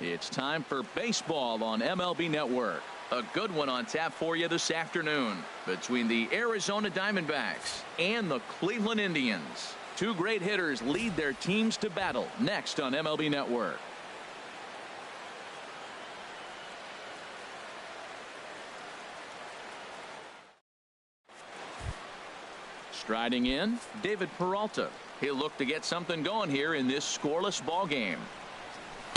It's time for baseball on MLB Network. A good one on tap for you this afternoon between the Arizona Diamondbacks and the Cleveland Indians. Two great hitters lead their teams to battle next on MLB Network. Striding in, David Peralta. He'll look to get something going here in this scoreless ball game.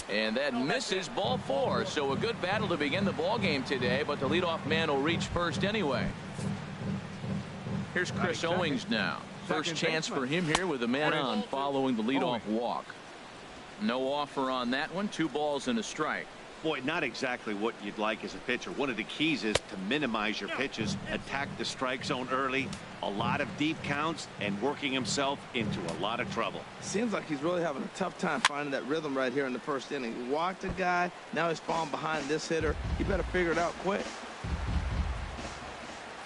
And that misses ball 4. So a good battle to begin the ball game today, but the leadoff man will reach first anyway. Here's Chris Owings now. First chance for him here with a man on following the leadoff walk. No offer on that one. 2 balls and a strike. Boy, not exactly what you'd like as a pitcher. One of the keys is to minimize your pitches, attack the strike zone early, a lot of deep counts, and working himself into a lot of trouble. Seems like he's really having a tough time finding that rhythm right here in the first inning. He walked a guy, now he's falling behind this hitter. He better figure it out quick.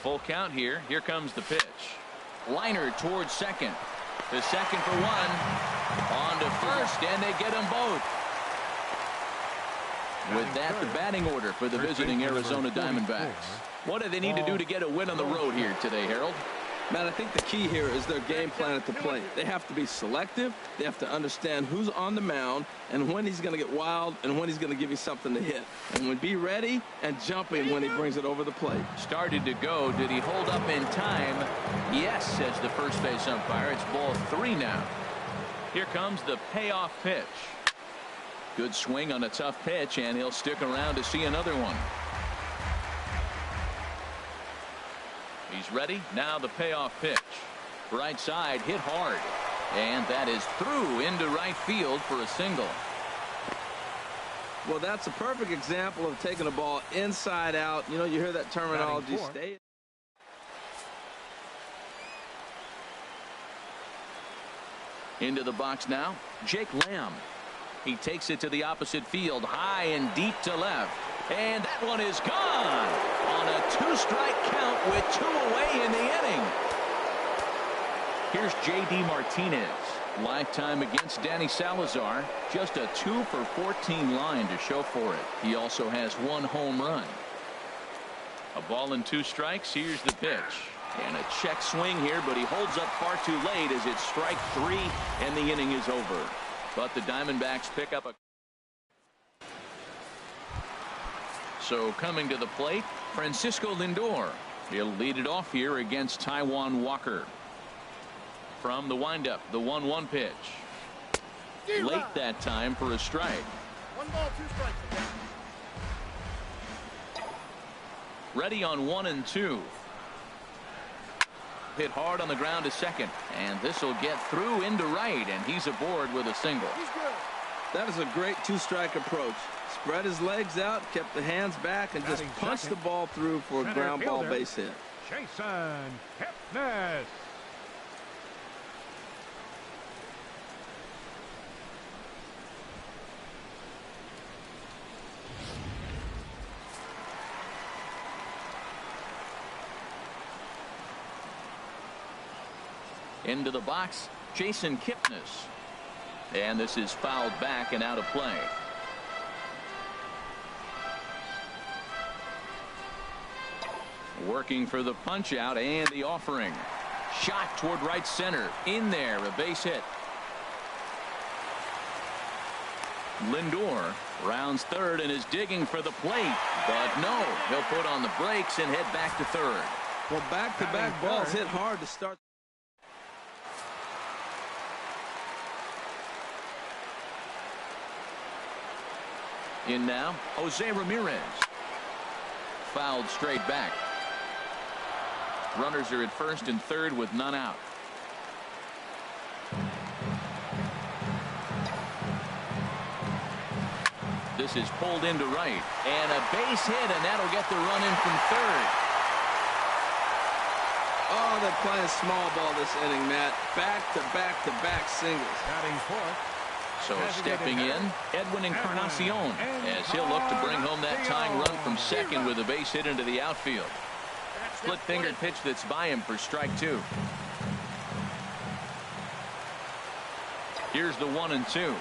Full count here. Here comes the pitch. Liner towards second. The second for 1. On to first, and they get them both. With that, the batting order for the visiting Arizona Diamondbacks. What do they need to do to get a win on the road here today, Harold? Man, I think the key here is their game plan at the plate. They have to be selective. They have to understand who's on the mound and when he's going to get wild and when he's going to give you something to hit. And be ready and jumping when he brings it over the plate. Started to go. Did he hold up in time? Yes, says the first base umpire. It's ball 3 now. Here comes the payoff pitch. Good swing on a tough pitch, and he'll stick around to see another one. He's ready. Now the payoff pitch. Right side, hit hard. And that is through into right field for a single. Well, that's a perfect example of taking a ball inside out. You know, you hear that terminology. Stay. Into the box now, Jake Lamb. He takes it to the opposite field, high and deep to left. And that one is gone on a 2-strike count with 2 away in the inning. Here's J.D. Martinez. Lifetime against Danny Salazar. Just a 2 for 14 line to show for it. He also has 1 home run. A ball and 2 strikes. Here's the pitch. And a check swing here, but he holds up far too late as it's strike 3 and the inning is over. But the Diamondbacks pick up a. So coming to the plate, Francisco Lindor. He'll lead it off here against Taijuan Walker. From the windup, the 1-1 pitch. Late that time for a strike. 1 ball, 2 strikes. Ready on 1 and 2. Hit hard on the ground to second, and this will get through into right, and he's aboard with a single. That is a great 2-strike approach. Spread his legs out, kept the hands back, and just punched the ball through for a ground ball base hit. Jason Kipnis. Into the box, Jason Kipnis. And this is fouled back and out of play. Working for the punch out and the offering. Shot toward right center. In there, a base hit. Lindor rounds third and is digging for the plate. But no, he'll put on the brakes and head back to third. Well, back-to-back balls hit hard to start. In now, Jose Ramirez. Fouled straight back. Runners are at first and third with none out. This is pulled into right. And a base hit, and that'll get the run in from third. Oh, they're playing small ball this inning, Matt. Back-to-back-to-back singles. Batting fourth. So stepping in, Edwin Encarnacion, as he'll look to bring home that tying run from second with a base hit into the outfield. Split-fingered pitch that's by him for strike 2. Here's the 1 and 2.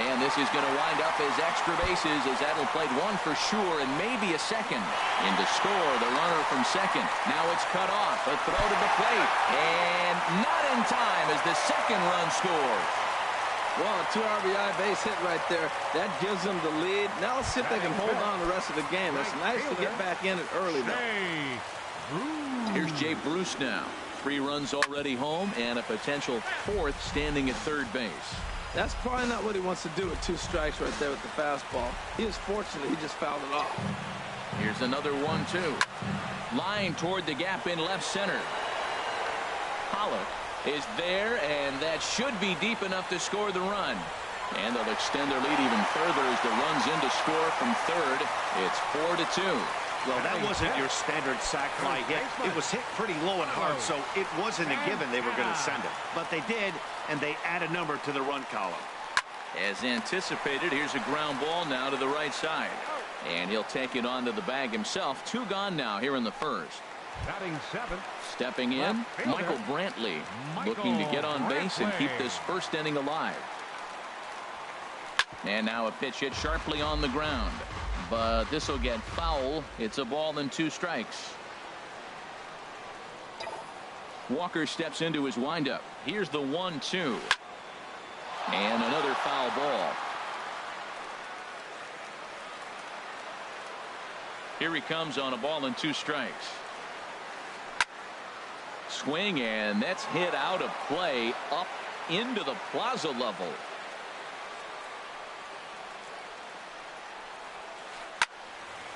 And this is going to wind up as extra bases, as that'll play one for sure and maybe a second. In to score, the runner from second. Now it's cut off. A throw to the plate. And not in time as the second run scores. Well, a 2 RBI base hit right there. That gives them the lead. Now let's see if they can hold on the rest of the game. It's nice to get back in it early, though. Here's Jay Bruce now. 3 runs already home and a potential 4th standing at third base. That's probably not what he wants to do with 2 strikes right there with the fastball. He was fortunate he just fouled it off. Here's another 1-2. Line toward the gap in left center. Pollock is there, and that should be deep enough to score the run. And they'll extend their lead even further as the run's in to score from third. It's 4-2. Well, that wasn't your standard sac fly hit. It was hit pretty low and hard, so it wasn't a given they were going to send it. But they did, and they add a number to the run column. As anticipated, here's a ground ball now to the right side. And he'll take it onto the bag himself. 2 gone now here in the first. Batting 7th. Stepping in, Michael Brantley, looking to get on base and keep this first inning alive. And now a pitch hit sharply on the ground. But this will get foul. It's a ball and 2 strikes. Walker steps into his windup. Here's the 1-2. And another foul ball. Here he comes on a ball and 2 strikes. Swing, and that's hit out of play up into the plaza level.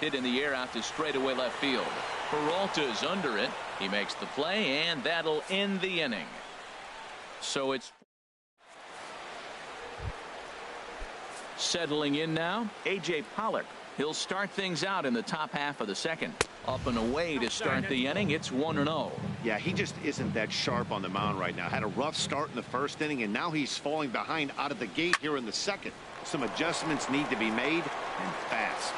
Hit in the air out to straightaway left field. Peralta's under it. He makes the play, and that'll end the inning. So it's settling in now, A.J. Pollock. He'll start things out in the top half of the second. Up and away to start the inning. It's 1-0. Yeah, he just isn't that sharp on the mound right now. Had a rough start in the first inning, and now he's falling behind out of the gate here in the second. Some adjustments need to be made, and fast.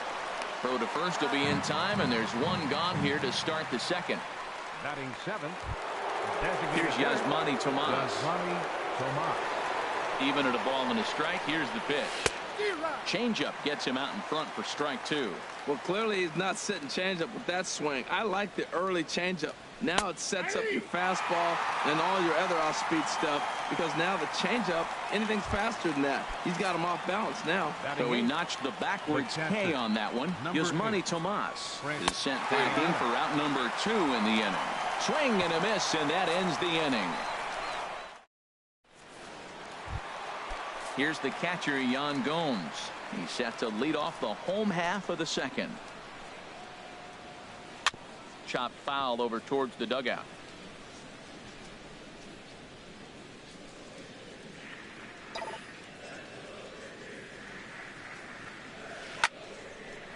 Throw to first will be in time, and there's 1 gone here to start the second. Batting 7th. Here's Yasmani Tomas. Even at a ball and a strike. Here's the pitch. Changeup gets him out in front for strike 2. Well, clearly he's not sitting changeup with that swing. I like the early changeup. Now it sets up your fastball and all your other off-speed stuff, because now the changeup, anything's faster than that. He's got him off balance now. So he notched the backwards K on that one. Yasmani Tomas is sent back in for out number 2 in the inning. Swing and a miss, and that ends the inning. Here's the catcher, Yan Gomes. He's set to lead off the home half of the second. Chopped foul over towards the dugout.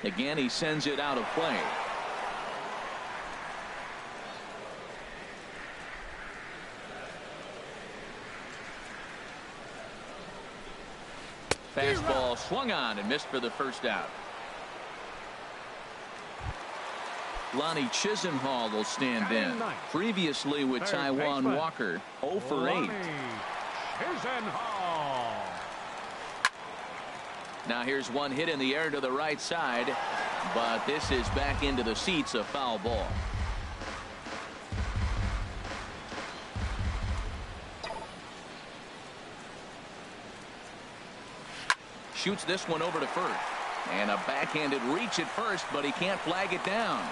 Again, he sends it out of play. Fastball swung on and missed for the first out. Lonnie Chisenhall will stand in. Previously with Taijuan Walker, 0 for 8. Now here's one hit in the air to the right side, but this is back into the seats, a foul ball. Shoots this one over to first. And a backhanded reach at first, but he can't flag it down.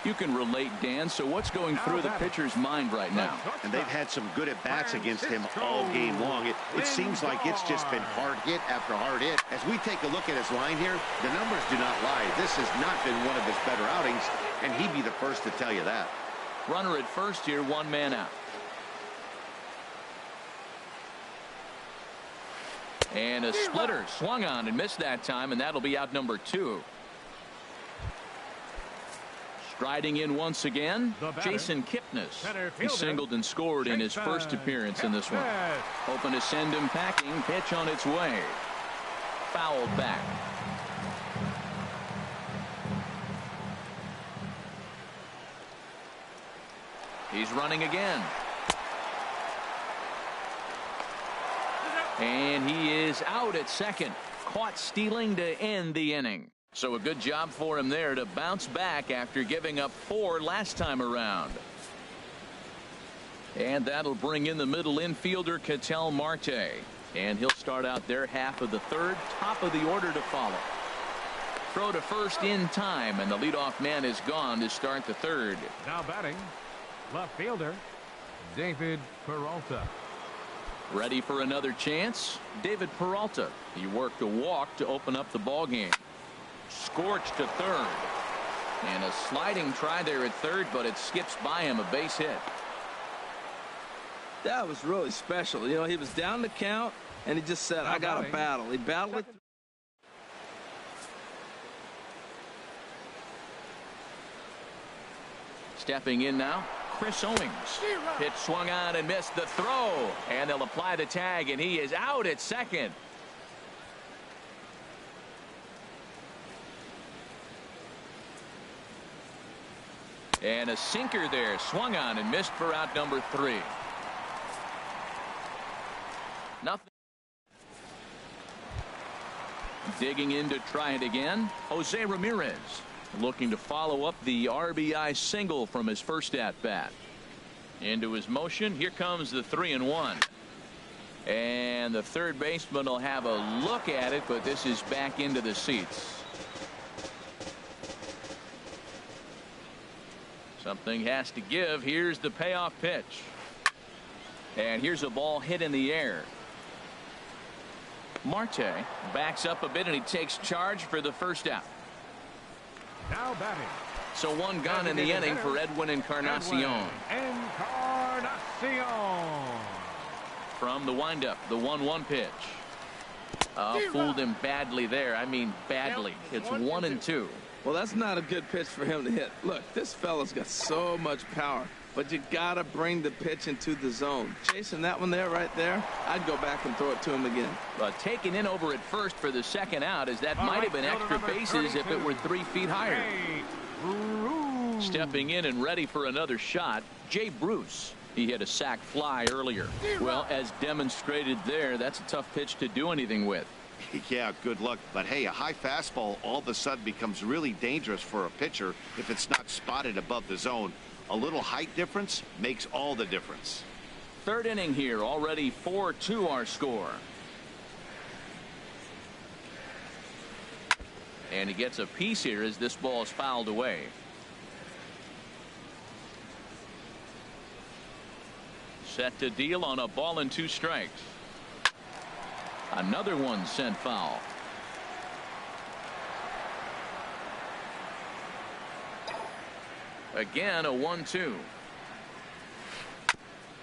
You can relate, Dan. So what's going through the pitcher's mind right now? And they've had some good at-bats against him all game long. It seems like it's just been hard hit after hard hit. As we take a look at his line here, the numbers do not lie. This has not been one of his better outings, and he'd be the first to tell you that. Runner at first here, 1 man out. And a splitter swung on and missed that time, and that'll be out number 2. Striding in once again, Jason Kipnis. He singled and scored in his first appearance in this one. Hoping to send him packing. Pitch on its way. Fouled back. He's running again. And he is out at second. Caught stealing to end the inning. So a good job for him there to bounce back after giving up 4 last time around. And that'll bring in the middle infielder, Ketel Marte. And he'll start out their half of the third. Top of the order to follow. Throw to first in time, and the leadoff man is gone to start the third. Now batting, left fielder, David Peralta. Ready for another chance? David Peralta. He worked a walk to open up the ball game. Scorched to third. And a sliding try there at third, but it skips by him, a base hit. That was really special. You know, he was down the count, and he just said, I got to battle. He battled it. Stepping in now, Chris Owings. Pitch swung on and missed the throw. And they'll apply the tag, and he is out at second. And a sinker there, swung on and missed for out number 3. Nothing. Digging in to try it again, Jose Ramirez. Looking to follow up the RBI single from his first at-bat. Into his motion. Here comes the 3-1. And the third baseman will have a look at it, but this is back into the seats. Something has to give. Here's the payoff pitch. And here's a ball hit in the air. Marte backs up a bit, and he takes charge for the first out. Now batting. So one gone in the inning for Edwin Encarnacion. Encarnacion. From the windup, the 1-1 pitch. Fooled him badly there. I mean badly. It's 1-2. Well, that's not a good pitch for him to hit. Look, this fella's got so much power, but you got to bring the pitch into the zone. Chasing that one there, right there, I'd go back and throw it to him again. But taken in over at first for the second out, as that might have been extra bases if it were 3 feet higher. Stepping in and ready for another shot, Jay Bruce. He hit a sac fly earlier. Well, as demonstrated there, that's a tough pitch to do anything with. Yeah, good luck. But hey, a high fastball all of a sudden becomes really dangerous for a pitcher if it's not spotted above the zone. A little height difference makes all the difference. Third inning here, already 4-2 our score. And he gets a piece here as this ball is fouled away. Set to deal on a ball and 2 strikes. Another one sent foul. Again, a 1-2.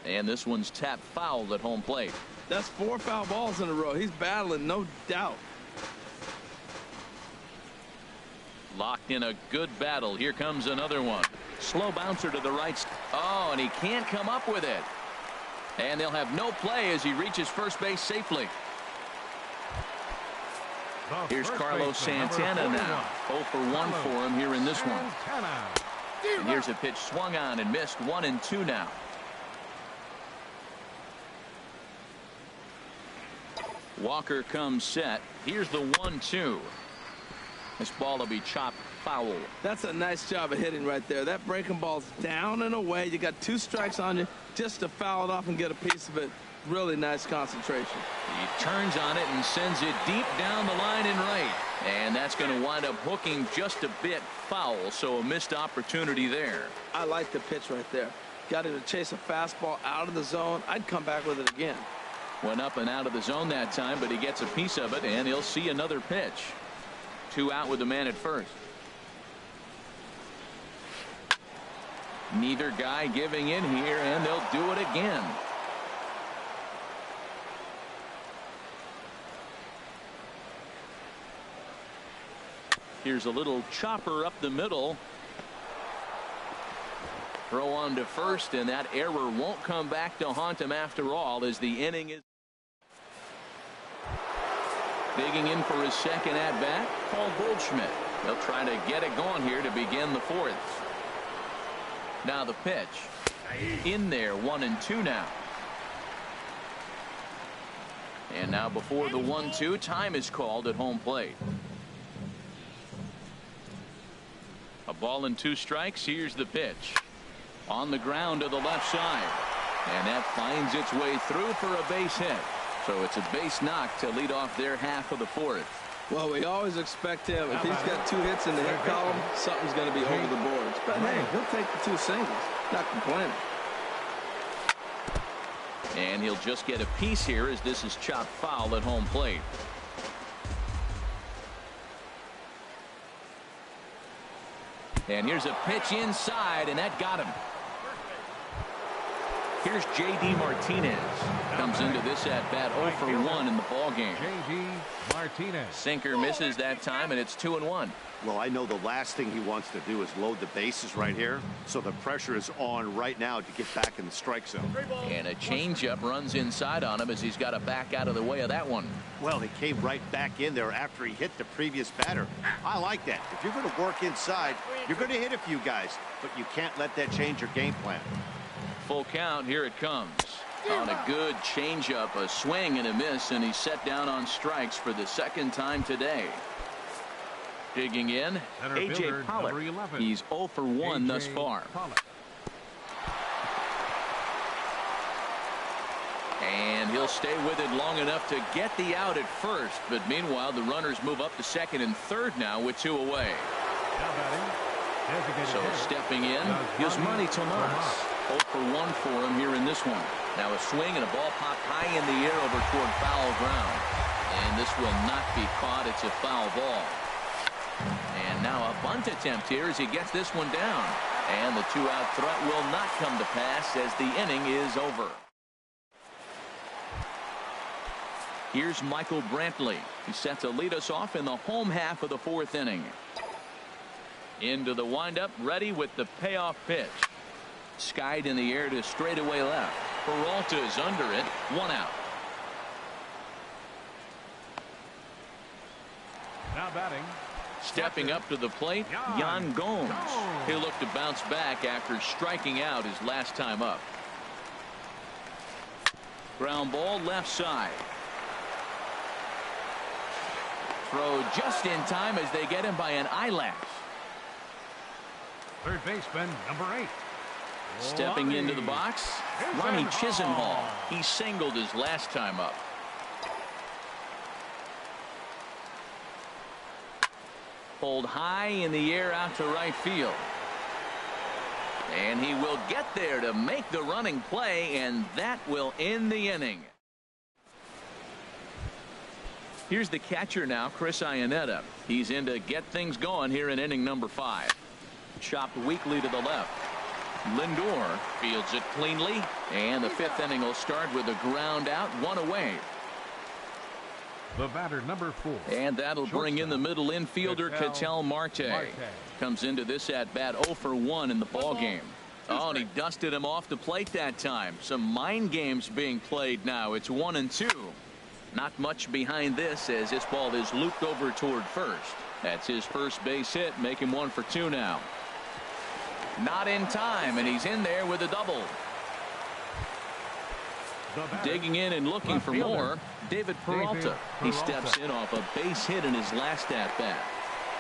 And this one's tapped foul at home plate. That's 4 foul balls in a row. He's battling, no doubt. Locked in a good battle. Here comes another one. Slow bouncer to the right. Oh, and he can't come up with it. And they'll have no play as he reaches first base safely. Here's Carlos Santana now. 0 for 1 for him here in this one. And here's a pitch swung on and missed. 1-2 now. Walker comes set. Here's the 1-2. This ball will be chopped foul. That's a nice job of hitting right there. That breaking ball's down and away. You got 2 strikes on you just to foul it off and get a piece of it. Really nice concentration. He turns on it and sends it deep down the line and right. And that's going to wind up hooking just a bit foul. So a missed opportunity there. I like the pitch right there. Got him to chase a fastball out of the zone. I'd come back with it again. Went up and out of the zone that time, but he gets a piece of it, and he'll see another pitch. 2 out with the man at first. Neither guy giving in here, and they'll do it again. Here's a little chopper up the middle. Throw on to first, and that error won't come back to haunt him after all, as the inning is. Digging in for his second at bat, Paul Goldschmidt. They'll try to get it going here to begin the 4th. Now the pitch. In there, 1-2 now. And now before the 1-2, time is called at home plate. A ball and 2 strikes. Here's the pitch. On the ground to the left side. And that finds its way through for a base hit. So it's a base knock to lead off their half of the 4th. Well, we always expect him. If he's got 2 hits in the hit column, something's going to be over the boards. But hey, he'll take the 2 singles. Not complaining. And he'll just get a piece here as this is chopped foul at home plate. And here's a pitch inside, and that got him. Here's J.D. Martinez. Comes into this at bat 0 for 1 in the ball game. J.D. Martinez. Sinker misses that time, and it's 2-1. Well, I know the last thing he wants to do is load the bases right here, so the pressure is on right now to get back in the strike zone. And a changeup runs inside on him as he's got to back out of the way of that one. Well, he came right back in there after he hit the previous batter. I like that. If you're going to work inside, you're going to hit a few guys, but you can't let that change your game plan. Full count. Here it comes. On a good changeup, a swing and a miss, and he's set down on strikes for the 2nd time today. Digging in, A.J. Pollock. He's 0 for 1 thus far. And he'll stay with it long enough to get the out at first. But meanwhile, the runners move up to 2nd and 3rd now with 2 away. So stepping in, Yasmani Tomas. 0 for 1 for him here in this one. Now a swing and a ball popped high in the air over toward foul ground. And this will not be caught. It's a foul ball. And now a bunt attempt here as he gets this one down. And the 2-out threat will not come to pass as the inning is over. Here's Michael Brantley. He's set to lead us off in the home half of the 4th inning. Into the windup, ready with the payoff pitch. Skied in the air to straightaway left. Peralta is under it. 1 out. Now batting. Stepping up to the plate, Yan Gomes. He'll look to bounce back after striking out his last time up. Ground ball left side. Throw just in time as they get him by an eyelash. Third baseman, number 8. Stepping into the box, Ronnie Chisenhall. He singled his last time up. Pulled high in the air out to right field. And he will get there to make the running play, and that will end the inning. Here's the catcher now, Chris Iannetta. He's in to get things going here in inning number 5. Chopped weakly to the left. Lindor fields it cleanly, and the 5th inning will start with a ground out, 1 away. The batter, number 4. And that'll bring in the middle infielder, Ketel Marte. Comes into this at bat 0 for 1 in the ball game. Oh, and he dusted him off the plate that time. Some mind games being played now. It's 1-2. Not much behind this as this ball is looped over toward first. That's his first base hit, make him 1 for 2 now. Not in time, and he's in there with a double. Digging in and looking for more, David Peralta. He steps in off a base hit in his last at bat.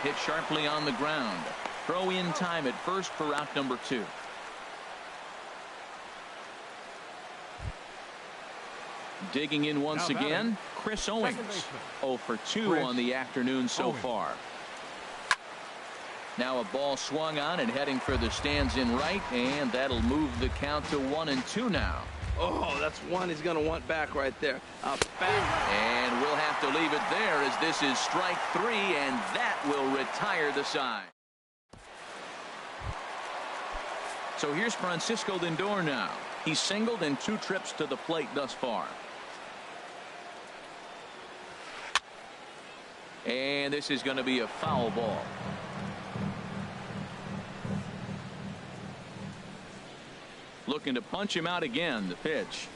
Hit sharply on the ground. Throw in time at first for out number 2. Digging in once again, Chris Owings. 0 for 2 on the afternoon so far. Now a ball swung on and heading for the stands in right, and that'll move the count to 1-2 now. Oh, that's one he's going to want back right there. Back. And we'll have to leave it there as this is strike 3, and that will retire the side. So here's Francisco Lindor now. He's singled in 2 trips to the plate thus far. And this is going to be a foul ball. Looking to punch him out again. The pitch.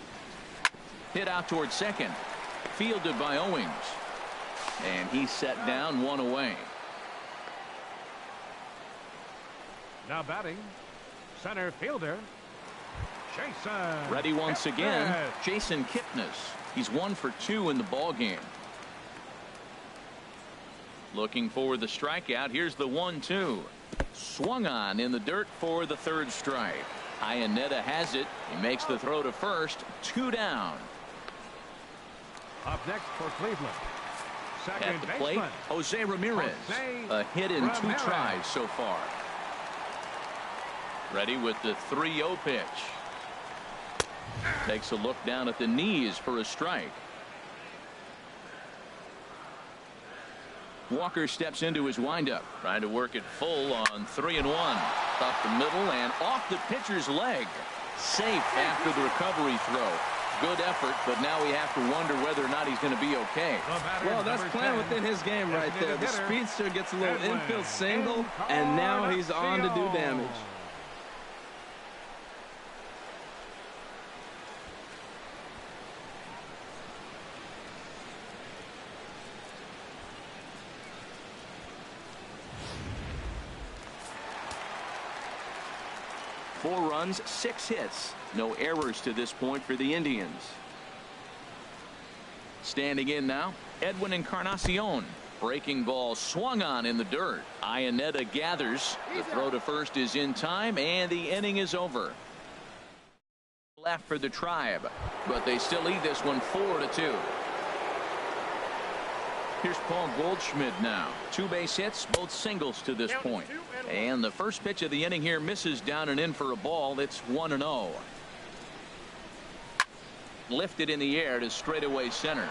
Hit out towards second. Fielded by Owings. And he's set down, 1 away. Now batting, center fielder, Jason. Ready once again, Kipnis. Jason Kipnis. He's 1 for 2 in the ball game. Looking for the strikeout. Here's the 1-2. Swung on in the dirt for the 3rd strike. Iannetta has it. He makes the throw to first. 2 down. Up next for Cleveland. Second At the plate, baseman. Jose Ramirez. A hit in 2 tries so far. Ready with the 3-0 pitch. Takes a look down at the knees for a strike. Walker steps into his windup, trying to work it full on 3-1. Up the middle and off the pitcher's leg. Safe after the recovery throw. Good effort, but now we have to wonder whether or not he's going to be okay. Well, that's playing within his game right there. The speedster gets a little infield single, and now he's on to do damage. Four runs, 6 hits. No errors to this point for the Indians. Standing in now, Edwin Encarnacion. Breaking ball swung on in the dirt. Iannetta gathers. The throw to first is in time, and the inning is over. Left for the Tribe, but they still lead this one 4-2. Here's Paul Goldschmidt now. 2 base hits, both singles to this point. And the first pitch of the inning here misses down and in for a ball. It's 1-0. Lifted in the air to straightaway center.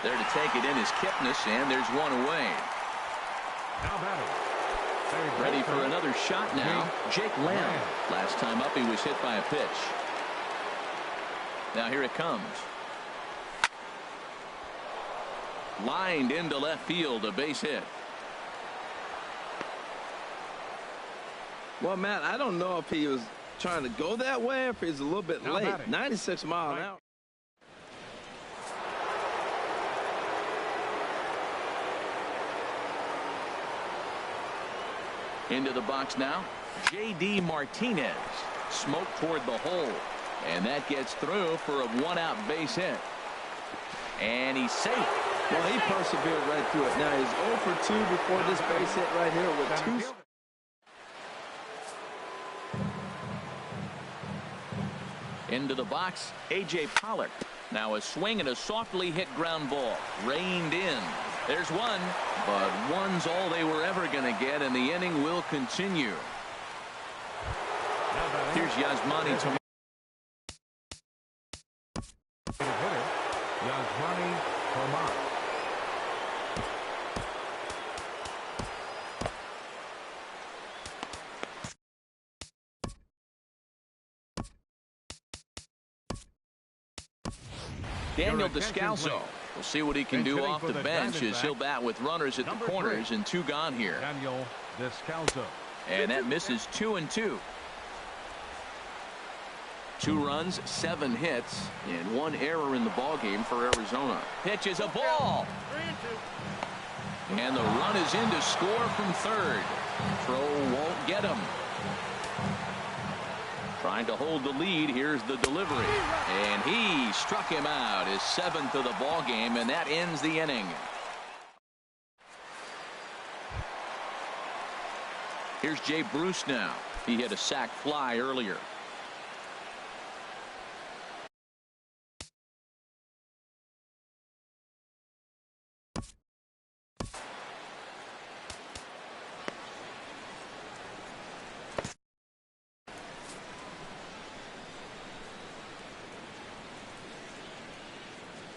There to take it in is Kipnis, and there's 1 away. Now batting. Ready for another shot now. Jake Lamb. Last time up he was hit by a pitch. Now here it comes. Lined into left field, a base hit. Well, Matt, I don't know if he was trying to go that way or if he's a little bit Now late. batting. 96 miles an hour. Into the box now. J.D. Martinez. Smoke toward the hole. And that gets through for a 1-out base hit. And he's safe. Well, he persevered right through it. Now he's 0 for 2 before this base hit right here with 2. Into the box, A.J. Pollock. Now a swing and a softly hit ground ball. Reined in. There's one, but one's all they were ever going to get, and the inning will continue. Here's Yasmani Tomas. Yasmani Tomas. Daniel Descalso. We'll see what he can do off the bench as he'll bat with runners at the corners and 2 gone here. Daniel Descalso. And that misses 2-2. 2 runs, 7 hits, and 1 error in the ballgame for Arizona. Pitch is a ball. And the run is in to score from third. Throw won't get him. Trying to hold the lead. Here's the delivery. And he struck him out. His 7th of the ball game, and that ends the inning. Here's Jay Bruce now. He hit a sac fly earlier.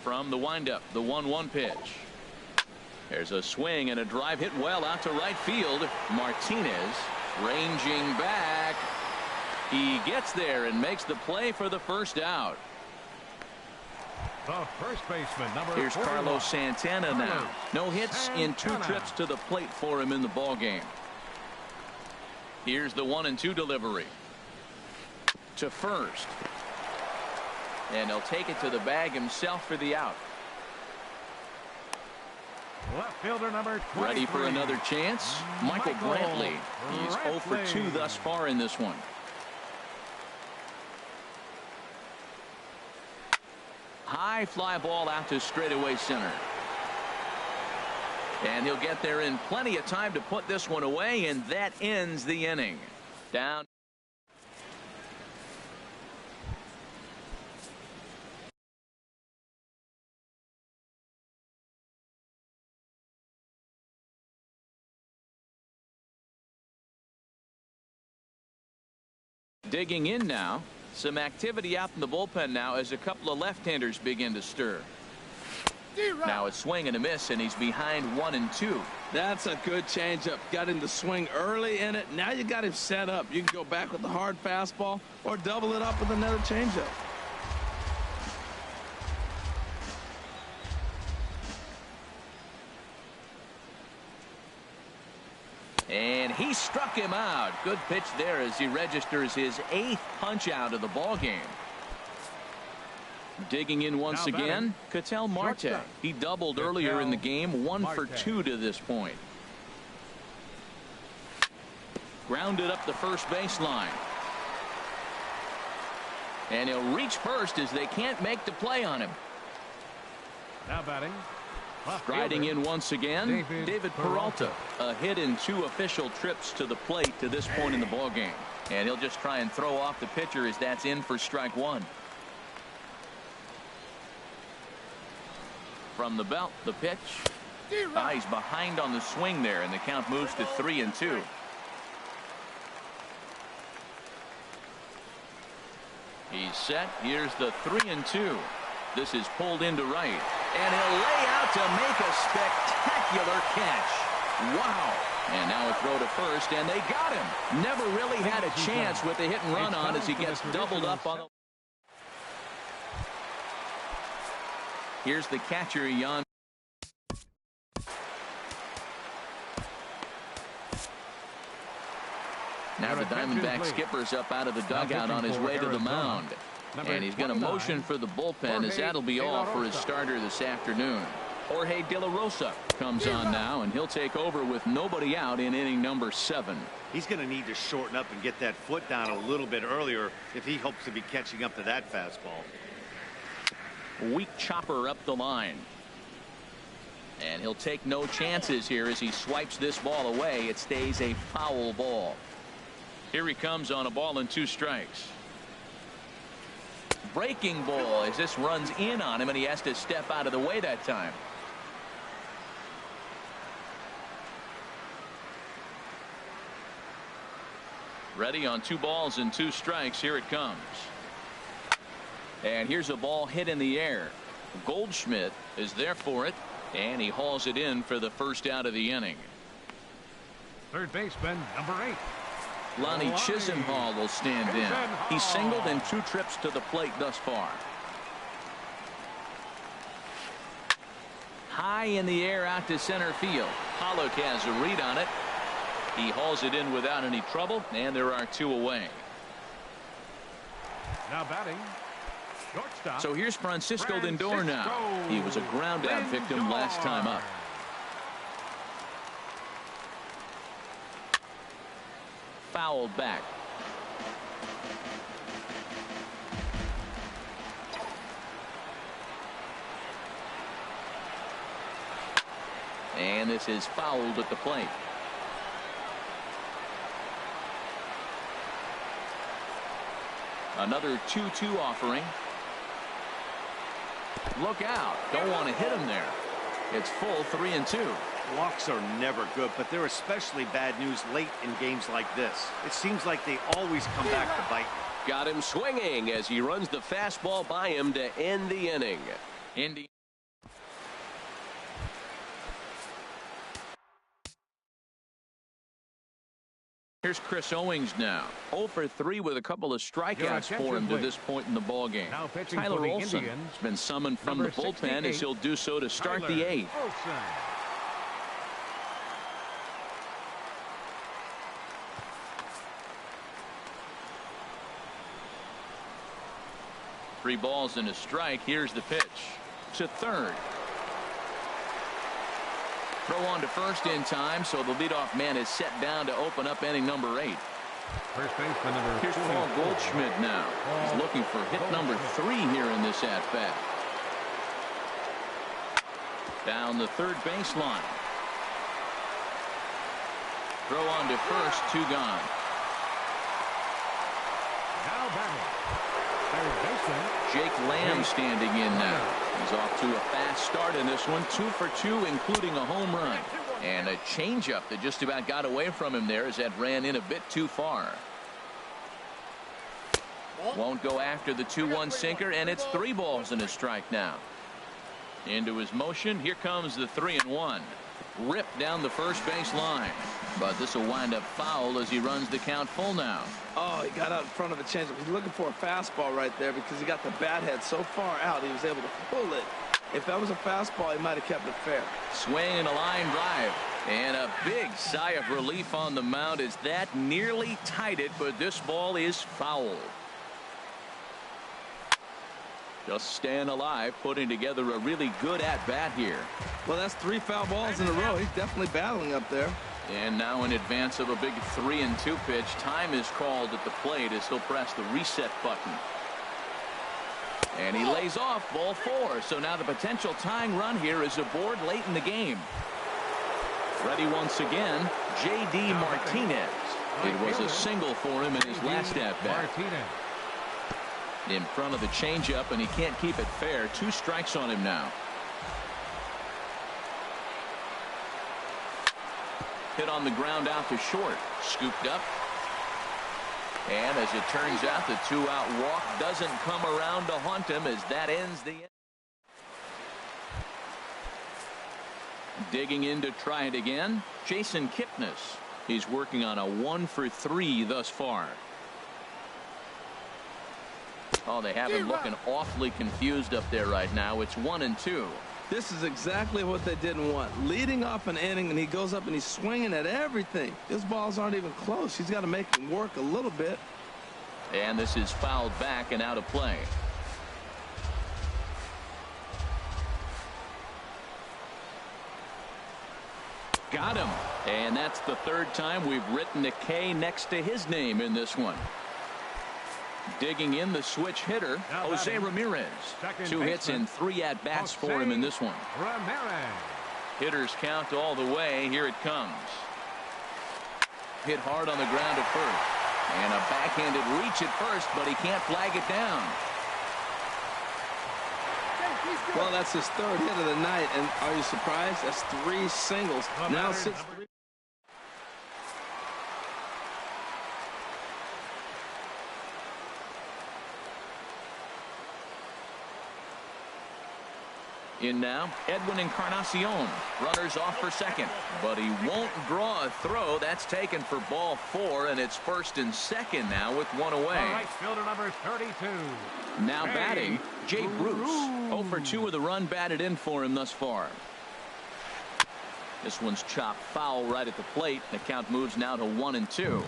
From the windup, the 1-1 pitch. There's a swing and a drive hit well out to right field. Martinez ranging back. He gets there and makes the play for the first out. The first baseman, number Here's 41. Carlos Santana now. No hits in 2 trips to the plate for him in the ball game. Here's the 1-2 delivery. To first. And he'll take it to the bag himself for the out. Left fielder number 23. Ready for another chance? Michael Brantley. He's 0 for 2 thus far in this one. high fly ball out to straightaway center. And he'll get there in plenty of time to put this one away, and that ends the inning. Down. Digging in now. Some activity out in the bullpen now as a couple of left-handers begin to stir. Now a swing and a miss, and he's behind 1-2. That's a good changeup. Got him to swing early in it. Now you got him set up. You can go back with the hard fastball or double it up with another changeup. And he struck him out. Good pitch there as he registers his 8th punch out of the ball game. Digging in once again, Ketel Marte. He doubled earlier in the game, 1 for 2 to this point. Grounded up the first baseline. And he'll reach first as they can't make the play on him. Now batting. Striding in once again, David Peralta. A hit in 2 official trips to the plate to this point in the ball game. And he'll just try and throw off the pitcher as that's in for strike 1. From the belt, the pitch. He's behind on the swing there, and the count moves to 3-2. He's set. Here's the 3-2. This is pulled into right, and he'll lay out to make a spectacular catch. Wow. And now a throw to first, and they got him. Never really had a chance with the hit and run on as he gets doubled up on the. Here's the catcher, Jan. Now the Diamondback skipper's up out of the dugout on his way to the mound. And he's going to motion for the bullpen as that'll be all for his starter this afternoon. Jorge De La Rosa comes on now, and he'll take over with nobody out in inning number 7. He's going to need to shorten up and get that foot down a little bit earlier if he hopes to be catching up to that fastball. Weak chopper up the line. And he'll take no chances here as he swipes this ball away. It stays a foul ball. Here he comes on a ball and 2 strikes. Breaking ball as this runs in on him, and he has to step out of the way that time. Ready on 2 balls and 2 strikes. Here it comes. And here's a ball hit in the air. Goldschmidt is there for it, and he hauls it in for the first out of the inning. Third baseman, number 8. Lonnie Chisenhall will stand in. He's singled in 2 trips to the plate thus far. High in the air out to center field. Pollock has a read on it. He hauls it in without any trouble, and there are 2 away. Now batting. Shortstop. So here's Francisco Lindor now. He was a ground out victim last time up. Fouled back. And this is fouled at the plate. Another 2-2 offering. Look out. Don't want to hit him there. It's full 3-2. Walks are never good, but they're especially bad news late in games like this. It seems like they always come back to bite. Got him swinging as he runs the fastball by him to end the inning. Indy. Here's Chris Owings now. 0 for 3 with a couple of strikeouts for him to this point in the ball game. Tyler Olson has been summoned from the bullpen as he'll do so to start the 8th. 3 balls and a strike. Here's the pitch to third. Throw on to first in time, so the leadoff man is set down to open up inning number 8. First baseman number Here's Paul Goldschmidt now. He's looking for hit number 3 here in this at-bat. Down the third baseline. Throw on to first, 2 gone. Now batting. Third baseman. Jake Lamb standing in now. He's off to a fast start in this one. 2 for 2, including a home run. And a changeup that just about got away from him there as that ran in a bit too far. Won't go after the 2-1 sinker, and it's 3 balls and a strike now. Into his motion. Here comes the 3-1. Ripped down the first base line. But this will wind up foul as he runs the count full now. Oh, he got out in front of a changeup. He's looking for a fastball right there because he got the bat head so far out he was able to pull it. If that was a fastball, he might have kept it fair. Swing and a line drive. And a big sigh of relief on the mound as that nearly tied it, but this ball is foul. Just staying alive, putting together a really good at-bat here. Well, that's 3 foul balls in a row. He's definitely battling up there. And now in advance of a big 3-2 pitch, time is called at the plate as he'll press the reset button. And he lays off ball 4. So now the potential tying run here is aboard late in the game. Ready once again, J.D. Martinez. It was a single for him in his last at-bat. In front of the changeup, and he can't keep it fair. 2 strikes on him now. Hit on the ground out to short. Scooped up. And as it turns out, the 2-out walk doesn't come around to haunt him as that ends the inning. Digging in to try it again, Jason Kipnis. He's working on a 1 for 3 thus far. Oh, they have him looking awfully confused up there right now. It's 1-2. This is exactly what they didn't want. Leading off an inning, and he goes up and he's swinging at everything. His balls aren't even close. He's got to make him work a little bit. And this is fouled back and out of play. Got him. And that's the 3rd time we've written a K next to his name in this one. Digging in, the switch hitter, Jose Ramirez. 2 hits and 3 at-bats for him in this one. Ramirez. Hitters count all the way. Here it comes. Hit hard on the ground at first. And a backhanded reach at first, but he can't flag it down. Well, that's his 3rd hit of the night, and are you surprised? That's 3 singles. Now 6-3. In now, Edwin Encarnacion. Runners off for second, but he won't draw a throw. That's taken for ball 4, and it's 1st and 2nd now with 1 away. Right fielder number 32. Now batting, Jay Bruce. 0 for 2 with a run batted in for him thus far. This one's chopped foul right at the plate. The count moves now to 1-2.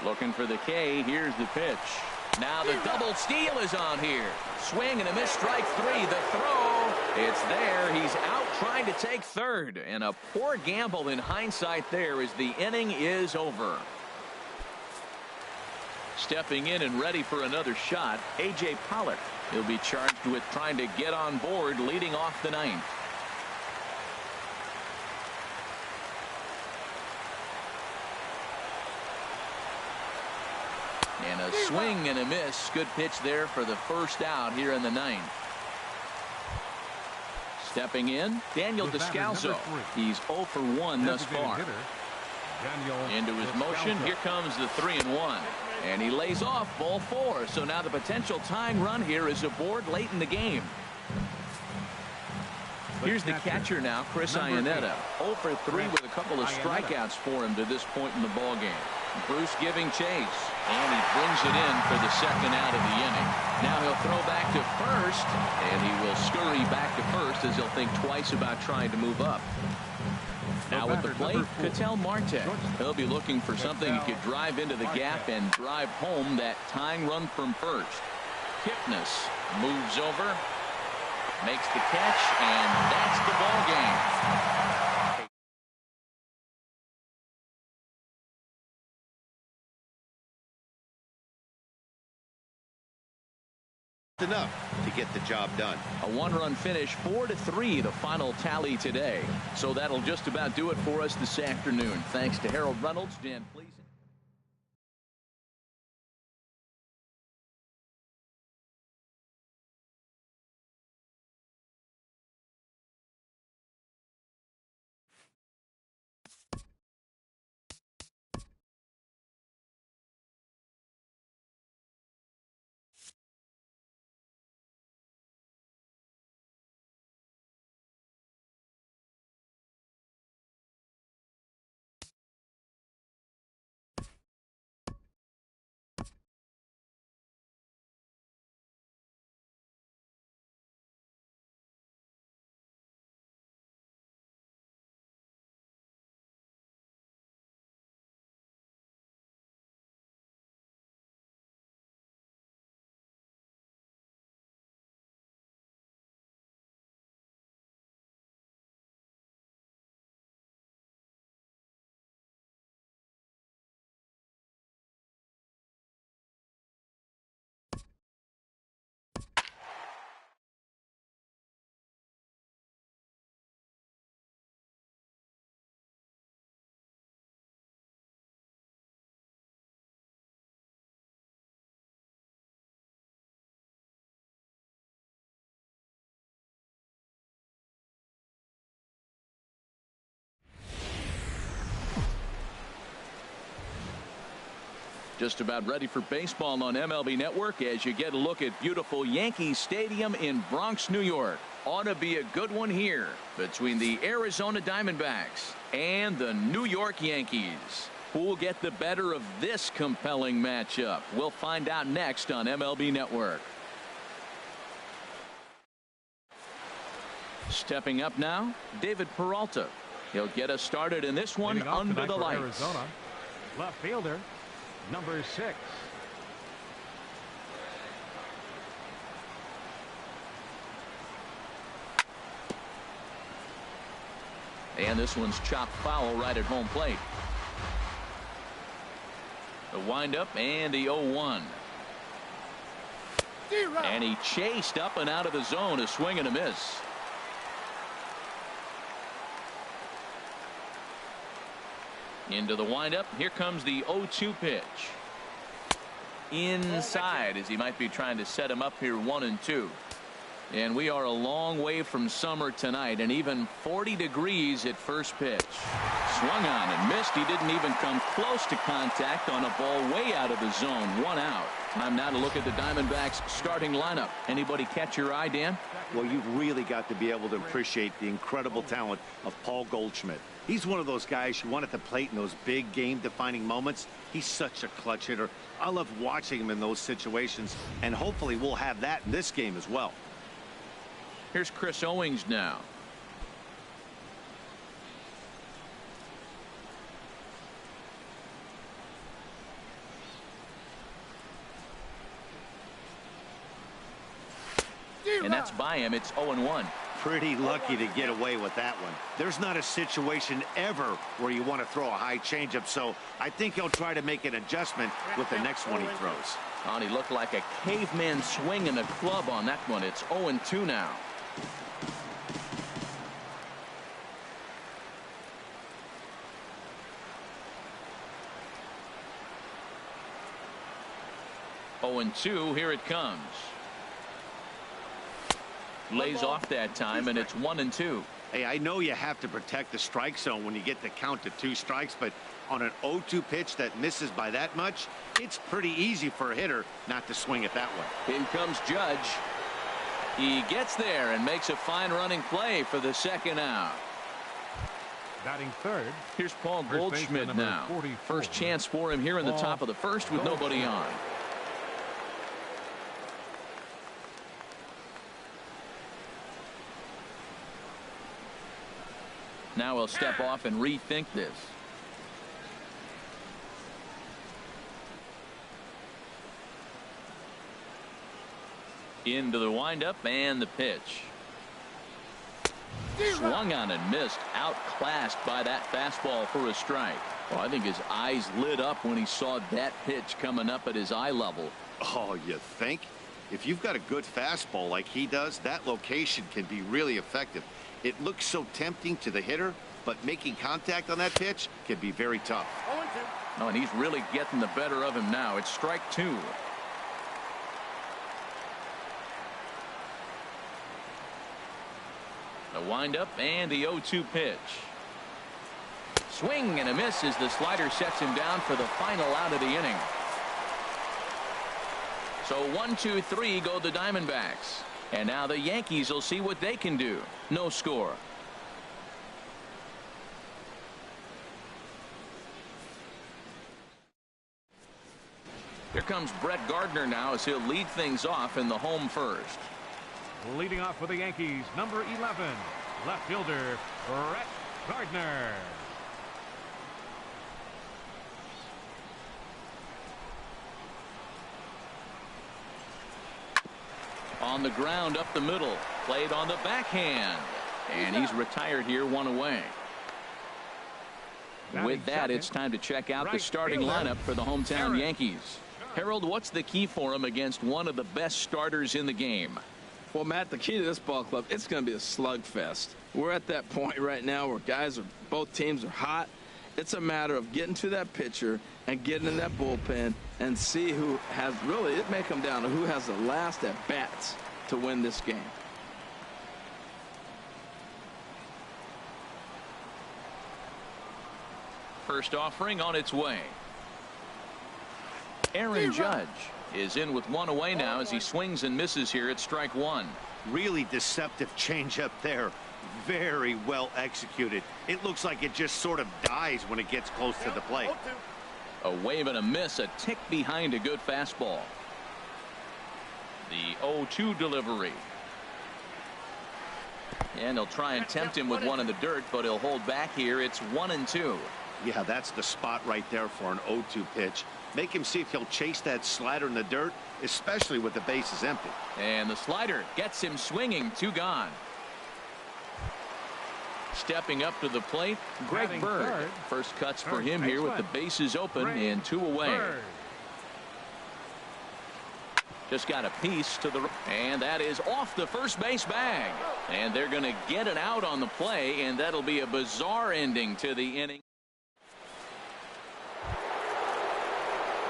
Looking for the K. Here's the pitch. Now the double steal is on here. Swing and a miss, strike 3. The throw, it's there. He's out trying to take 3rd. And a poor gamble in hindsight there as the inning is over. Stepping in and ready for another shot, A.J. Pollock. He'll be charged with trying to get on board leading off the 9th. And a swing and a miss. Good pitch there for the 1st out here in the 9th. Stepping in, Daniel Descalso. He's 0 for 1 thus far. Into his motion. Here comes the 3-1. And he lays off ball 4. So now the potential tying run here is aboard late in the game. Here's the catcher now, Chris Iannetta. 0 for 3 with a couple of strikeouts for him to this point in the ball game. Bruce giving chase, and he brings it in for the 2nd out of the inning. Now he'll throw back to first, and he will scurry back to first as he'll think twice about trying to move up. Now at the plate, Ketel Marte. He'll be looking for something he could drive into the gap and drive home that tying run from first. Kipnis moves over, makes the catch, and that's the ball game. Enough to get the job done. A one-run finish, 4-3, the final tally today. So that'll just about do it for us this afternoon. Thanks to Harold Reynolds, Dan Please. Just about ready for baseball on MLB Network as you get a look at beautiful Yankee Stadium in Bronx, New York. Ought to be a good one here between the Arizona Diamondbacks and the New York Yankees. Who will get the better of this compelling matchup? We'll find out next on MLB Network. Stepping up now, David Peralta. He'll get us started in this one under the lights. Arizona, left fielder, number 6. And this one's chopped foul right at home plate. The windup and the 0-1. And he chased up and out of the zone, a swing and a miss. Into the windup. Here comes the 0-2 pitch. Inside, as he might be trying to set him up here 1-2. And we are a long way from summer tonight, and even 40 degrees at first pitch. Swung on and missed. He didn't even come close to contact on a ball way out of the zone. 1 out. Time now to look at the Diamondbacks starting lineup. Anybody catch your eye, Dan? Well, you've really got to be able to appreciate the incredible talent of Paul Goldschmidt. He's one of those guys you want at the plate in those big game-defining moments. He's such a clutch hitter. I love watching him in those situations, and hopefully we'll have that in this game as well. Here's Chris Owings now. And that's by him. It's 0-1. Pretty lucky to get away with that one. There's not a situation ever where you want to throw a high changeup, so I think he'll try to make an adjustment with the next one he throws. Oh, he looked like a caveman swinging a club on that one. It's 0-2 now. Oh, and 2. Here it comes. Lays off that time, and it's 1-2. Hey, I know you have to protect the strike zone when you get the count to 2 strikes, but on an 0-2 pitch that misses by that much, it's pretty easy for a hitter not to swing it that way. In comes Judge. He gets there and makes a fine running play for the second out. Batting third. Here's Paul Goldschmidt now. First chance for him here in the top of the first with nobody on. Now he'll step off and rethink this. Into the windup and the pitch. Swung on and missed. Outclassed by that fastball for a strike. Well, I think his eyes lit up when he saw that pitch coming up at his eye level. Oh, you think? If you've got a good fastball like he does, that location can be really effective. It looks so tempting to the hitter, but making contact on that pitch can be very tough. Oh, and he's really getting the better of him now. It's strike two. The windup and the 0-2 pitch. Swing and a miss as the slider sets him down for the final out of the inning. So 1-2-3 go the Diamondbacks. And now the Yankees will see what they can do. No score. Here comes Brett Gardner now as he'll lead things off in the home first. Leading off for the Yankees, number 11, left fielder, Brett Gardner. On the ground up the middle, played on the backhand, and he's retired here, one away. With that, it's time to check out the starting lineup for the hometown Yankees. Harold, what's the key for him against one of the best starters in the game? Well, Matt, the key to this ball club, it's going to be a slugfest. We're at that point right now where both teams are hot. It's a matter of getting to that pitcher and getting in that bullpen and see who has it may come down to who has the last at bats to win this game. First offering on its way. Aaron Judge is in with one away now as he swings and misses here at strike one. Really deceptive changeup there. Very well executed. It looks like it just sort of dies when it gets close to the plate. A wave and a miss, a tick behind a good fastball. The 0-2 delivery. And they'll try and tempt him with one in the dirt, but he'll hold back here. It's 1-2. Yeah, that's the spot right there for an 0-2 pitch. Make him see if he'll chase that slider in the dirt, especially with the bases empty. And the slider gets him swinging. Two gone. Stepping up to the plate, Greg Bird. First cuts for him here with the bases open and two away. Just got a piece to the, and that is off the first base bag. And they're going to get it out on the play, and that'll be a bizarre ending to the inning.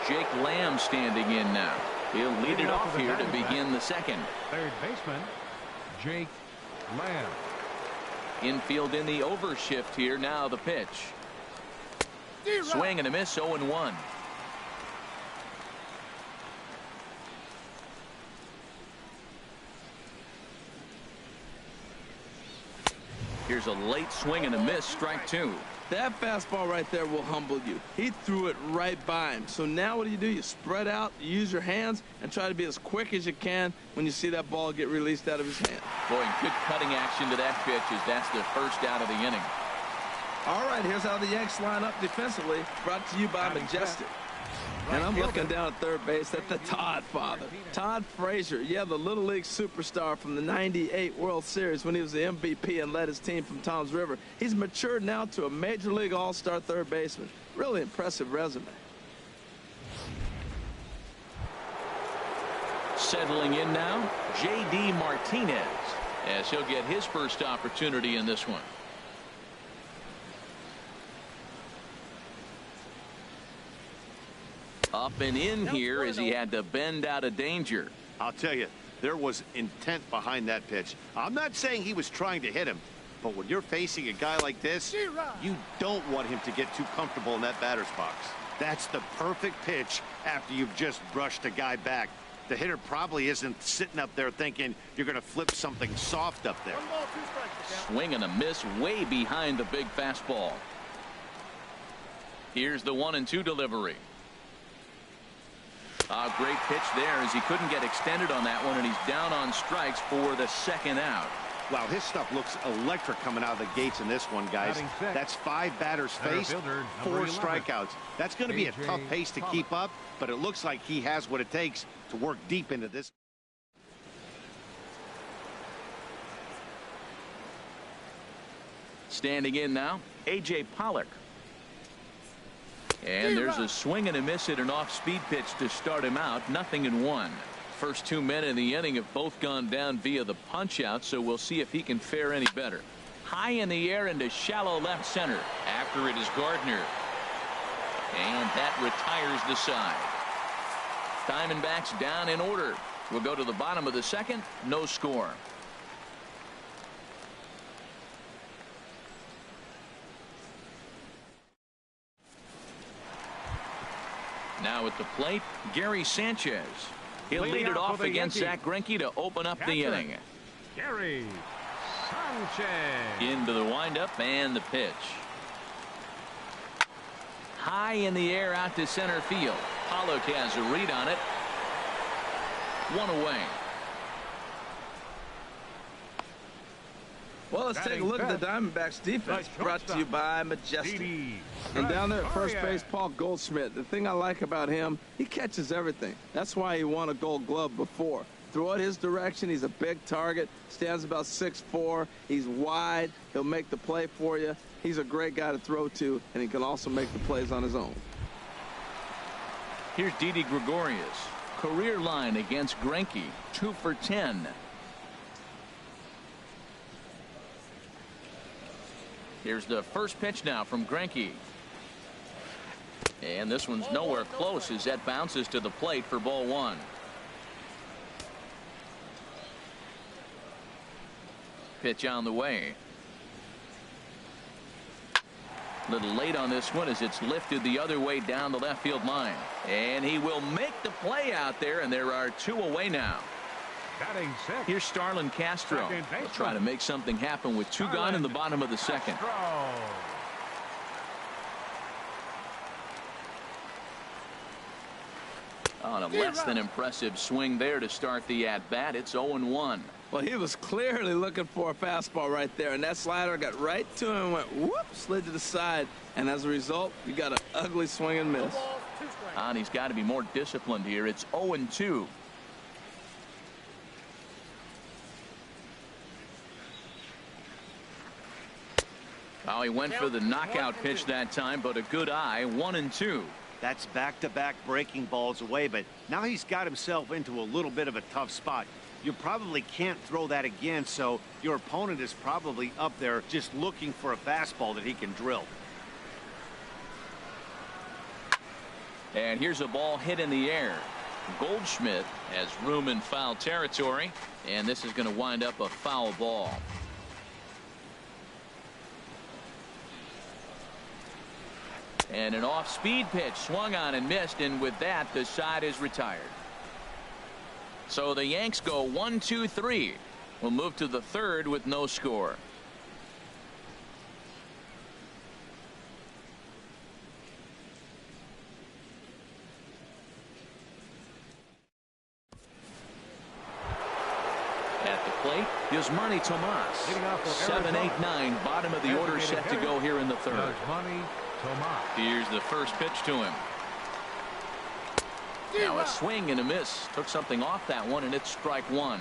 Jake Lamb standing in now. He'll lead it off here to begin the second. Third baseman, Jake Lamb. Infield in the overshift here. Now the pitch. Swing and a miss, 0-1. Here's a late swing and a miss, strike two. That fastball right there will humble you. He threw it right by him. So now what do? You spread out, you use your hands, and try to be as quick as you can when you see that ball get released out of his hand. Boy, good cutting action to that pitch as that's the first out of the inning. All right, here's how the Yanks line up defensively. Brought to you by Majestic. And I'm looking down at third base at the Todd father. Todd Frazier, yeah, the Little League superstar from the '98 World Series when he was the MVP and led his team from Toms River. He's matured now to a Major League All-Star third baseman. Really impressive resume. Settling in now, J.D. Martinez, as he'll get his first opportunity in this one. Up and in here as he had to bend out of danger. I'll tell you, there was intent behind that pitch. I'm not saying he was trying to hit him, but when you're facing a guy like this, you don't want him to get too comfortable in that batter's box. That's the perfect pitch after you've just brushed a guy back. The hitter probably isn't sitting up there thinking you're going to flip something soft up there. Swing and a miss way behind the big fastball. Here's the 1-2 delivery. A great pitch there as he couldn't get extended on that one, and he's down on strikes for the second out. Wow, his stuff looks electric coming out of the gates in this one, guys. That's 5 batters faced, 4 strikeouts. That's going to be a tough pace to keep up, but it looks like he has what it takes to work deep into this. Standing in now, A.J. Pollock. And there's a swing and a miss at an off-speed pitch to start him out. 0-1. First 2 men in the inning have both gone down via the punch out, so we'll see if he can fare any better. High in the air into shallow left center. After it is Gardner. And that retires the side. Diamondbacks down in order. We'll go to the bottom of the second. No score. Now at the plate, Gary Sanchez. He'll lead it off against Zach Greinke to open up the inning. Gary Sanchez. Into the windup and the pitch. High in the air out to center field. Pollock has a read on it. One away. Well, let's take a look at the Diamondbacks defense, brought to you by Majestic. And down there at first base, Paul Goldschmidt. The thing I like about him, he catches everything. That's why he won a Gold Glove before. Throw it his direction. He's a big target. Stands about 6'4". He's wide. He'll make the play for you. He's a great guy to throw to, and he can also make the plays on his own. Here's Didi Gregorius. Career line against Greinke, 2 for 10. Here's the first pitch now from Greinke. And this one's nowhere close as that bounces to the plate for ball one. Pitch on the way. Little late on this one as it's lifted the other way down the left field line. And he will make the play out there, and there are 2 away now. Here's Starlin Castro. He'll try to make something happen with 2 gone in the bottom of the second. On a less than impressive swing there to start the at-bat. It's 0-1. Well, he was clearly looking for a fastball right there, and that slider got right to him and went whoop, slid to the side, and as a result, you got an ugly swing and miss. And he's got to be more disciplined here. It's 0-2. Oh, he went for the knockout pitch that time, but a good eye. 1-2. That's back-to-back breaking balls away, but now he's got himself into a little bit of a tough spot. You probably can't throw that again, so your opponent is probably up there just looking for a fastball that he can drill. And here's a ball hit in the air. Goldschmidt has room in foul territory, and this is going to wind up a foul ball. And an off-speed pitch swung on and missed, and with that, the side is retired. So the Yanks go 1-2-3. We'll move to the third with no score. At the plate, Yasmani Tomas. 7-8-9, bottom of the order set to go here in the third. Here's the first pitch to him. Now a swing and a miss. Took something off that one, and it's strike one.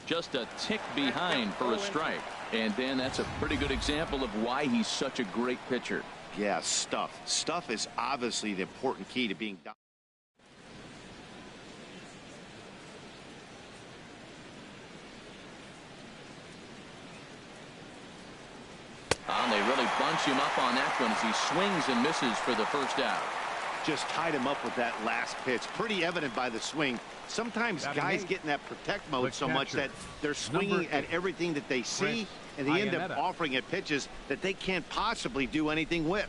Just a tick behind for a strike. And then that's a pretty good example of why he's such a great pitcher. Yeah, stuff. Stuff is obviously the important key to being done. They really bunch him up on that one as he swings and misses for the first out. Just tied him up with that last pitch. Pretty evident by the swing. Sometimes guys get in that protect mode so much that they're swinging at everything that they see, and they end up offering at pitches that they can't possibly do anything with.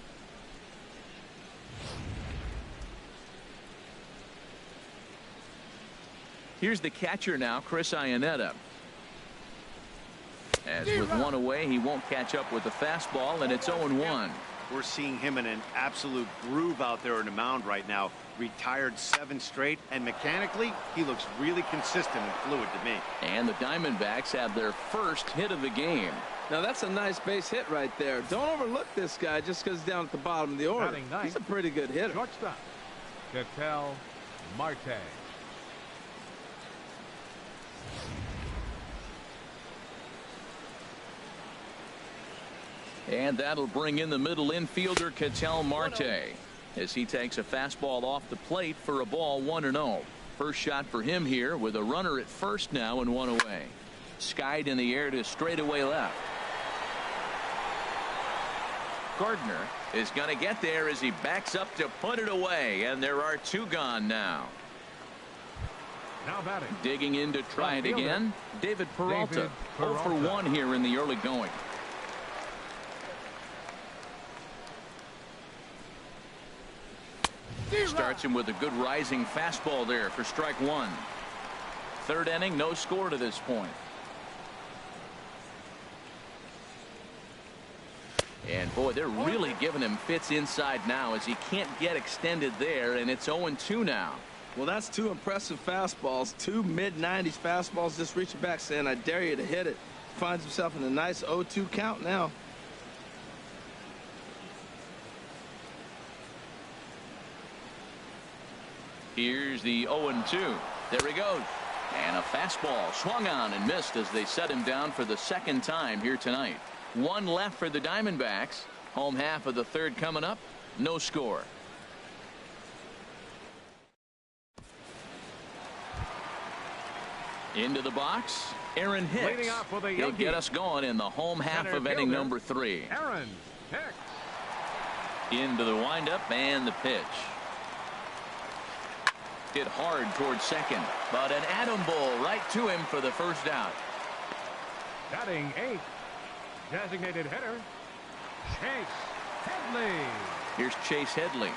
Here's the catcher now, Chris Iannetta. As with one away, he won't catch up with the fastball, and it's 0-1. We're seeing him in an absolute groove out there on the mound right now. Retired 7 straight, and mechanically, he looks really consistent and fluid to me. And the Diamondbacks have their first hit of the game. Now, that's a nice base hit right there. Don't overlook this guy just because he's down at the bottom of the order. He's a pretty good hitter. Shortstop, Ketel Marte. And that'll bring in the middle infielder, Ketel Marte, as he takes a fastball off the plate for a ball 1-0. First shot for him here with a runner at first now and one away. Skied in the air to straightaway left. Gardner is going to get there as he backs up to put it away, and there are two gone now. Now batting. Digging in to try it again, David Peralta. 0 for 1 here in the early going. Starts him with a good rising fastball there for strike one. Third inning, no score to this point. And boy, they're really giving him fits inside now as he can't get extended there, and it's 0-2 now. Well, that's two impressive fastballs, two mid-90s fastballs, just reaching back saying, I dare you to hit it. Finds himself in a nice 0-2 count now. Here's the 0-2. There he goes. And a fastball swung on and missed as they set him down for the second time here tonight. One left for the Diamondbacks. Home half of the third coming up. No score. Into the box, Aaron Hicks. He'll get us going in the home half of inning number 3. Aaron Hicks. Into the windup and the pitch. Hit hard towards second, but an atom ball right to him for the first out. Batting 8th. Designated hitter, Chase Headley. Here's Chase Headley.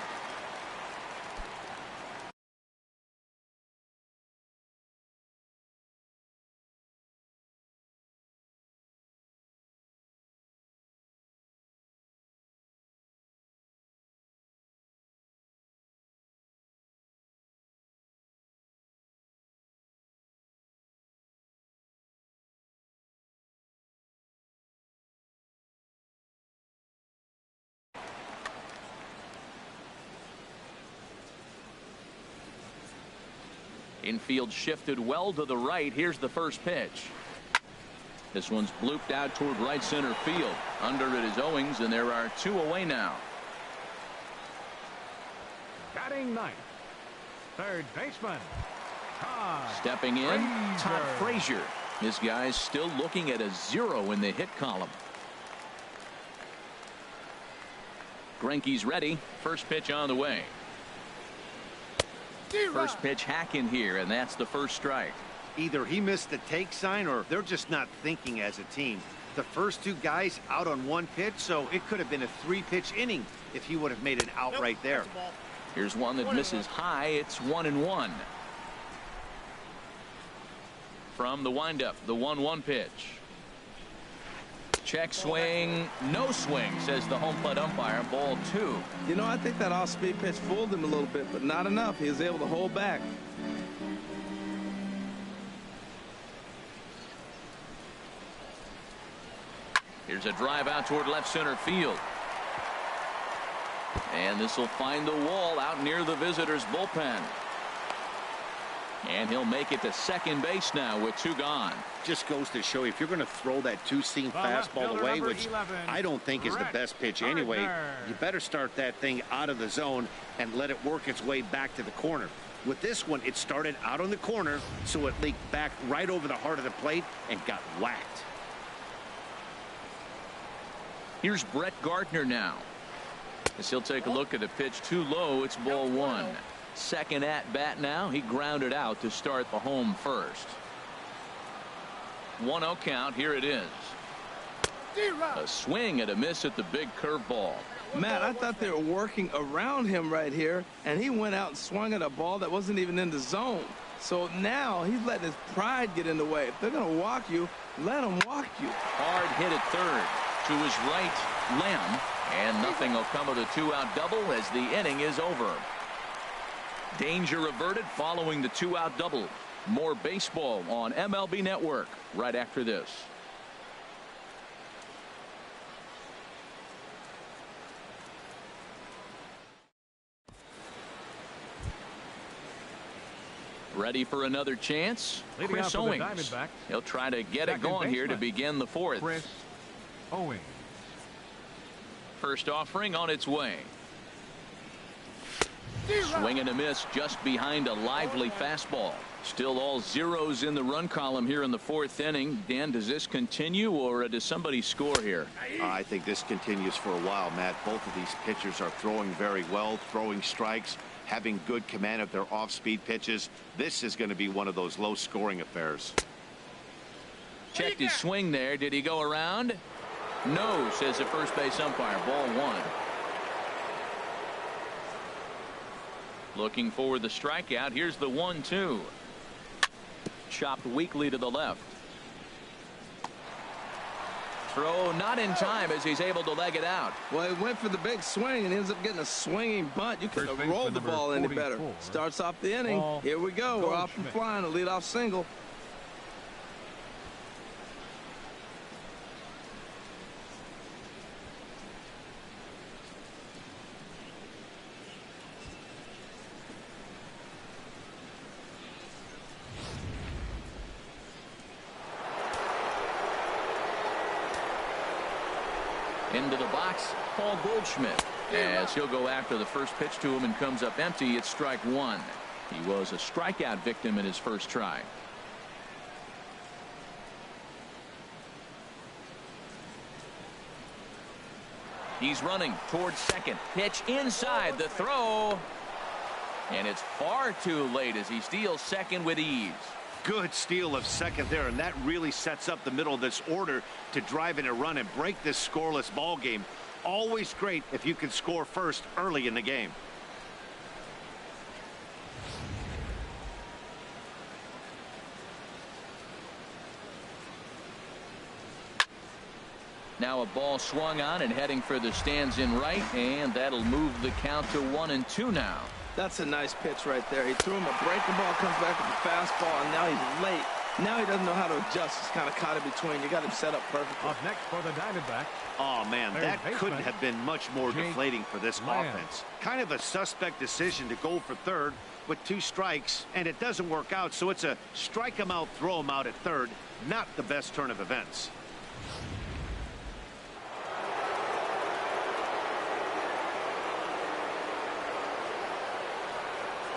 Infield shifted well to the right. Here's the first pitch. This one's blooped out toward right center field. Under it is Owings, and there are two away now. Batting 9th. Third baseman, Todd Stepping in, Frazier. Todd Frazier. This guy's still looking at a 0 in the hit column. Greinke's ready. First pitch on the way. First pitch hack in here, and that's the first strike. Either he missed the take sign or they're just not thinking as a team. The first two guys out on one pitch, so it could have been a 3-pitch inning if he would have made an out right there. Here's one that misses high. It's 1-1. From the windup, the 1-1 pitch. Check swing, no swing, says the home plate umpire. Ball 2. You know, I think that off-speed pitch fooled him a little bit, but not enough. He was able to hold back. Here's a drive out toward left center field. And this will find the wall out near the visitors' bullpen. And he'll make it to second base now with 2 gone. Just goes to show you, if you're going to throw that two-seam fastball away, which 11, I don't think is the best pitch anyway, you better start that thing out of the zone and let it work its way back to the corner. With this one, it started out on the corner, so it leaked back right over the heart of the plate and got whacked. Here's Brett Gardner now. As he'll take a look at a pitch too low, it's ball 1. Second at bat now. He grounded out to start the home first. 1-0 count. Here it is. A swing and a miss at the big curveball. Matt, I thought they were working around him right here, and he went out and swung at a ball that wasn't even in the zone. So now he's letting his pride get in the way. If they're going to walk you, let them walk you. Hard hit at third to his right limb, and nothing will come of the 2-out double as the inning is over. Danger averted following the 2-out double. More baseball on MLB Network right after this. Ready for another chance? Leading Chris off for the Owings. Diamondbacks. He'll try to get it Second going here to baseman, begin the 4th. Chris Owings. first offering on its way. Swing and a miss just behind a lively fastball. Still all zeros in the run column here in the fourth inning. Dan, does this continue or does somebody score here? I think this continues for a while, Matt. Both of these pitchers are throwing very well, throwing strikes, having good command of their off-speed pitches. This is going to be one of those low-scoring affairs. Checked his swing there. Did he go around? No, says the first base umpire. Ball one. Looking for the strikeout. Here's the 1-2. Chopped weakly to the left. Throw not in time as he's able to leg it out. Well, he went for the big swing and ends up getting a swinging bunt. You couldn't have rolled the ball any better. Starts off the inning. Here we go. We're off and flying. A leadoff single. Into the box, Paul Goldschmidt, as he'll go after the first pitch to him and comes up empty. It's strike one. He was a strikeout victim in his first try. He's running towards second. Pitch inside the throw. And it's far too late as he steals second with ease. Good steal of second there, and that really sets up the middle of this order to drive in a run and break this scoreless ball game. Always great if you can score first early in the game. Now a ball swung on and heading for the stands in right, and that'll move the count to 1-2 now. That's a nice pitch right there. He threw him a breaking ball, comes back with a fastball, and now he's late. Now he doesn't know how to adjust. He's kind of caught in between. You got him set up perfectly. Up next for the Diamondbacks. Oh, man, that couldn't have been much more deflating for this offense. Kind of a suspect decision to go for third with 2 strikes, and it doesn't work out, so it's a strike him out, throw him out at third. Not the best turn of events.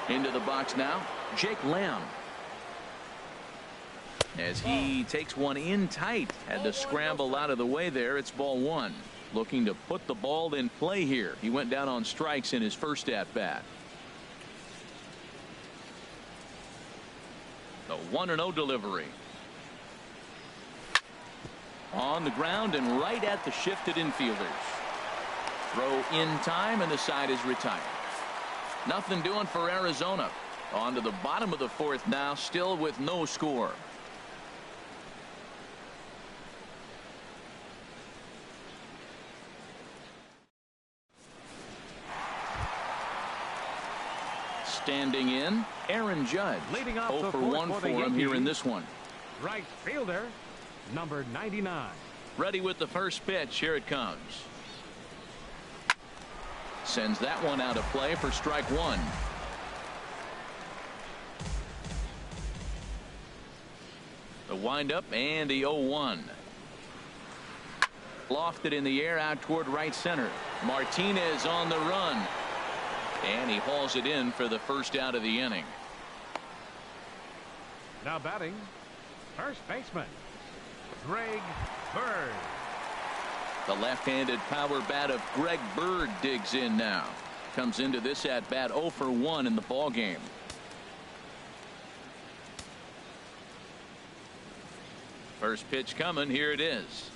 Into the box now, Jake Lamb. As he takes one in tight, had to scramble out of the way there. It's ball one. Looking to put the ball in play here. He went down on strikes in his first at bat. The 1-0 delivery. On the ground and right at the shifted infielders. Throw in time and the side is retired. Nothing doing for Arizona. On to the bottom of the fourth now, still with no score. Standing in, Aaron Judge. Leading off 0 for 1 for him here in this one. Right fielder, number 99. Ready with the first pitch. Here it comes. Sends that one out of play for strike one. The windup and the 0-1. Lofted in the air out toward right center. Martinez on the run. And he hauls it in for the first out of the inning. Now batting, first baseman, Greg Bird. The left-handed power bat of Greg Bird digs in now. Comes into this at bat 0 for 1 in the ball game. First pitch coming. Here it is.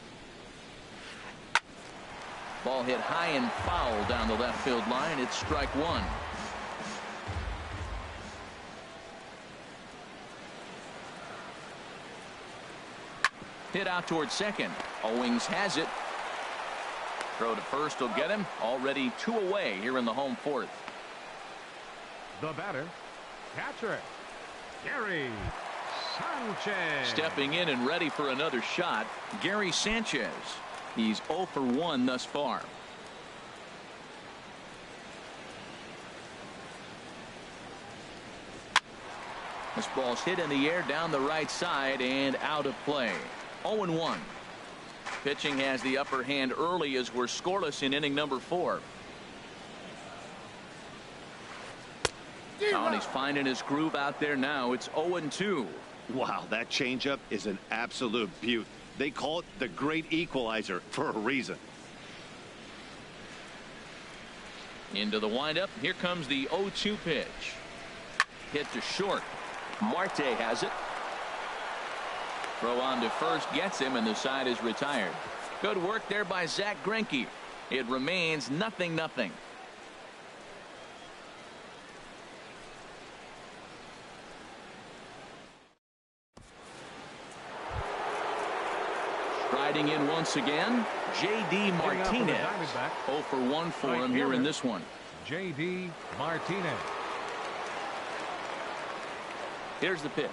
Ball hit high and foul down the left field line. It's strike one. Hit out towards second. Owings has it. Throw to first will get him. Already 2 away here in the home fourth. The batter, catcher, Gary Sanchez. Stepping in and ready for another shot, Gary Sanchez. He's 0 for 1 thus far. This ball's hit in the air down the right side and out of play. 0-1. Pitching has the upper hand early as we're scoreless in inning number 4. Oh, and he's finding his groove out there now. It's 0-2. Wow, that changeup is an absolute beaut. They call it the great equalizer for a reason. Into the windup. Here comes the 0-2 pitch. Hit to short. Marte has it. Throw on to first gets him, and the side is retired. Good work there by Zach Greinke. It remains 0-0. Striding in once again, J.D. Martinez. 0 for 1 for him here in this one. J.D. Martinez. Here's the pitch.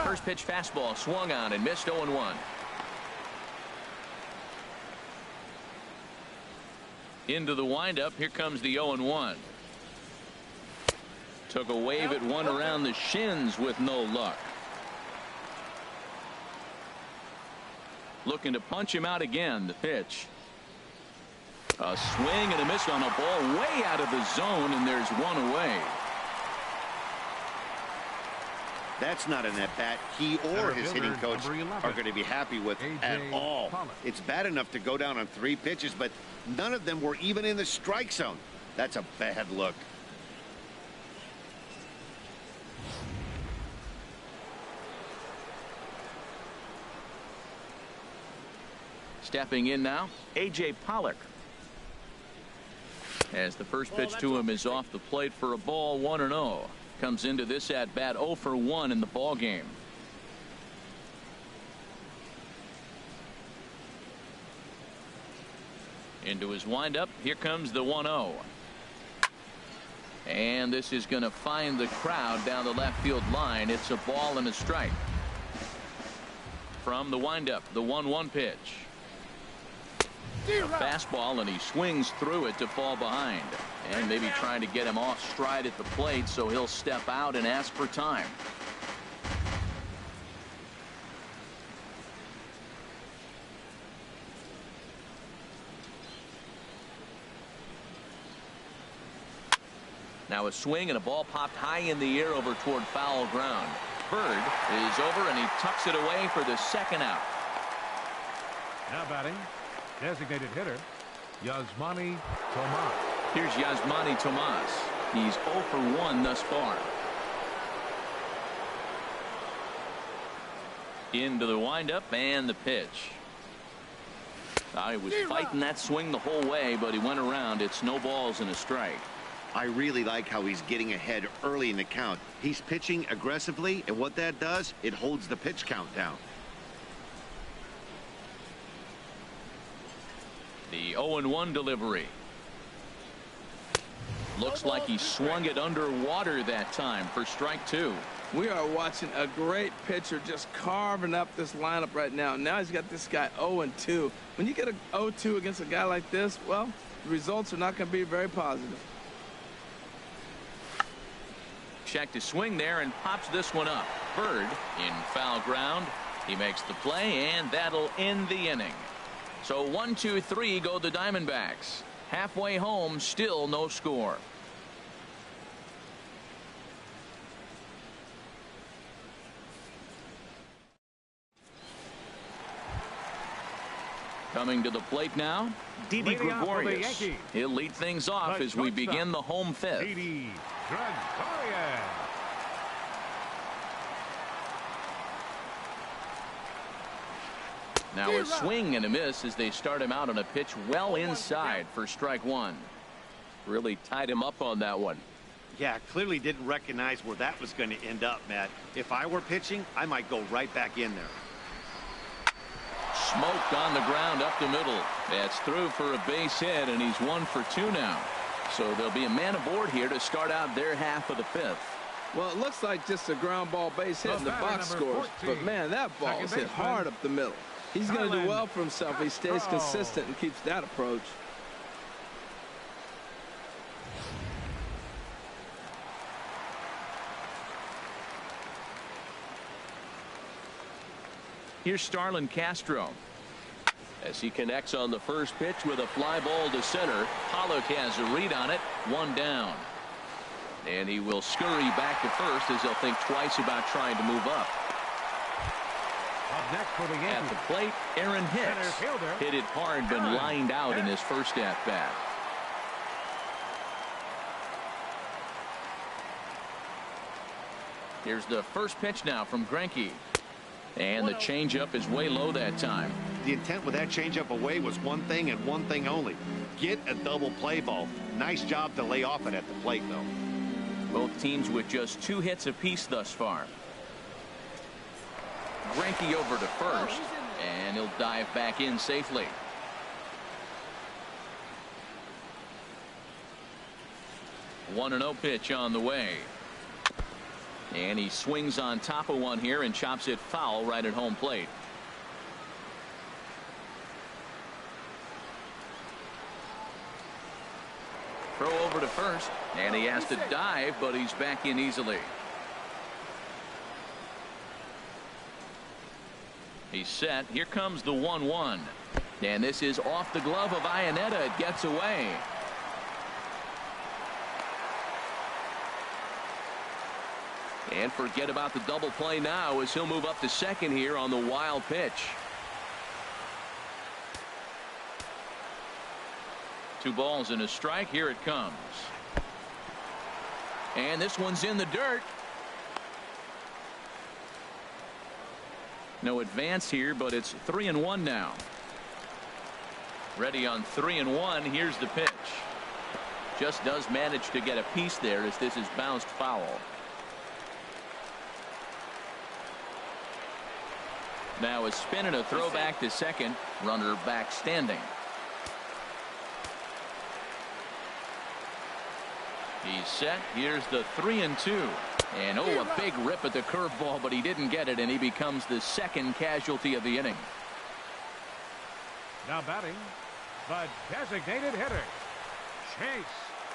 First pitch fastball swung on and missed. 0-1. Into the windup. Here comes the 0-1. Took a wave at one around the shins with no luck. Looking to punch him out again. The pitch. A swing and a miss on a ball way out of the zone, and there's one away. That's not an at-bat he or his hitting coach are going to be happy with at all. It's bad enough to go down on 3 pitches, but none of them were even in the strike zone. That's a bad look. Stepping in now, A.J. Pollock. As the first pitch to him is off the plate for a ball. 1-0. Comes into this at bat 0 for 1 in the ball game. Into his windup. Here comes the 1-0. And this is going to find the crowd down the left field line. It's a ball and a strike. From the windup, the 1-1 pitch. A fastball, and he swings through it to fall behind. And maybe trying to get him off stride at the plate, so he'll step out and ask for time. Now a swing, and a ball popped high in the air over toward foul ground. Bird is over, and he tucks it away for the second out. Now batting, designated hitter, Yasmani Tomas. Here's Yasmani Tomas. He's 0 for 1 thus far. Into the windup and the pitch. He was fighting that swing the whole way, but he went around. It's no balls and a strike. I really like how he's getting ahead early in the count. He's pitching aggressively, and what that does, it holds the pitch count down. The 0-1 delivery. Looks like he swung it underwater that time for strike 2. We are watching a great pitcher just carving up this lineup right now. Now he's got this guy 0-2. When you get a 0-2 against a guy like this, well, the results are not going to be very positive. Checked his swing there and pops this one up. Bird in foul ground. He makes the play, and that'll end the inning. So 1-2-3 go the Diamondbacks. Halfway home, still no score. Coming to the plate now, Didi Gregorius. He'll lead things off as we begin the home fifth. Didi Gregorius. Now a swing and a miss as they start him out on a pitch well inside for strike 1. Really tied him up on that one. Yeah, clearly didn't recognize where that was going to end up, Matt. If I were pitching, I might go right back in there. Smoked on the ground up the middle. That's through for a base hit, and he's 1 for 2 now. So there'll be a man aboard here to start out their half of the fifth. Well, it looks like just a ground ball base hit in the box scores. But, man, that ball is hit hard up the middle. He's going to do well for himself. He stays consistent and keeps that approach. Here's Starlin Castro. As he connects on the first pitch with a fly ball to center. Pollock has a read on it. One down. And he will scurry back to first as he'll think twice about trying to move up. Up next for the At Yankees. the plate, Aaron Hicks. Center fielder. Hit it hard, but lined out in his first at-bat. Here's the first pitch now from Greinke. And the changeup is way low that time. The intent with that changeup away was one thing and one thing only. Get a double play ball. Nice job to lay off it at the plate, though. Both teams with just 2 hits apiece thus far. Greinke over to first, and he'll dive back in safely. One 1-0 pitch on the way. And he swings on top of one here and chops it foul right at home plate. Throw over to first, and he has to dive, but he's back in easily. He's set. Here comes the 1-1. And this is off the glove of Iannetta. It gets away. And forget about the double play now as he'll move up to second here on the wild pitch. 2 balls and a strike. Here it comes. And this one's in the dirt. No advance here, but it's 3-1 now. Ready on 3-1. Here's the pitch. Just does manage to get a piece there as this is bounced foul. Now a spin and a throw back to second. Runner back standing. He's set. Here's the 3-2. And oh, a big rip at the curveball, but he didn't get it, and he becomes the second casualty of the inning. Now batting, the designated hitter, Chase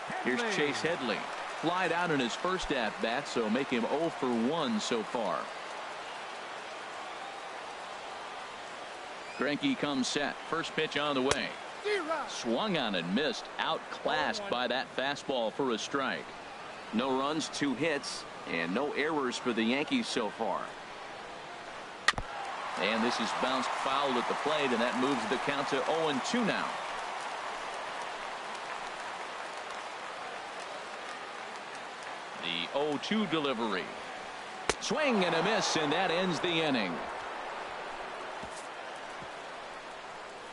Headley. Here's Chase Headley. Flied out in his first at-bat, so make him 0 for 1 so far. Greinke comes set. First pitch on the way. Swung on and missed. Outclassed by that fastball for a strike. No runs, 2 hits, and no errors for the Yankees so far. And this is bounced foul at the plate, and that moves the count to 0-2 now. The 0-2 delivery. Swing and a miss, and that ends the inning.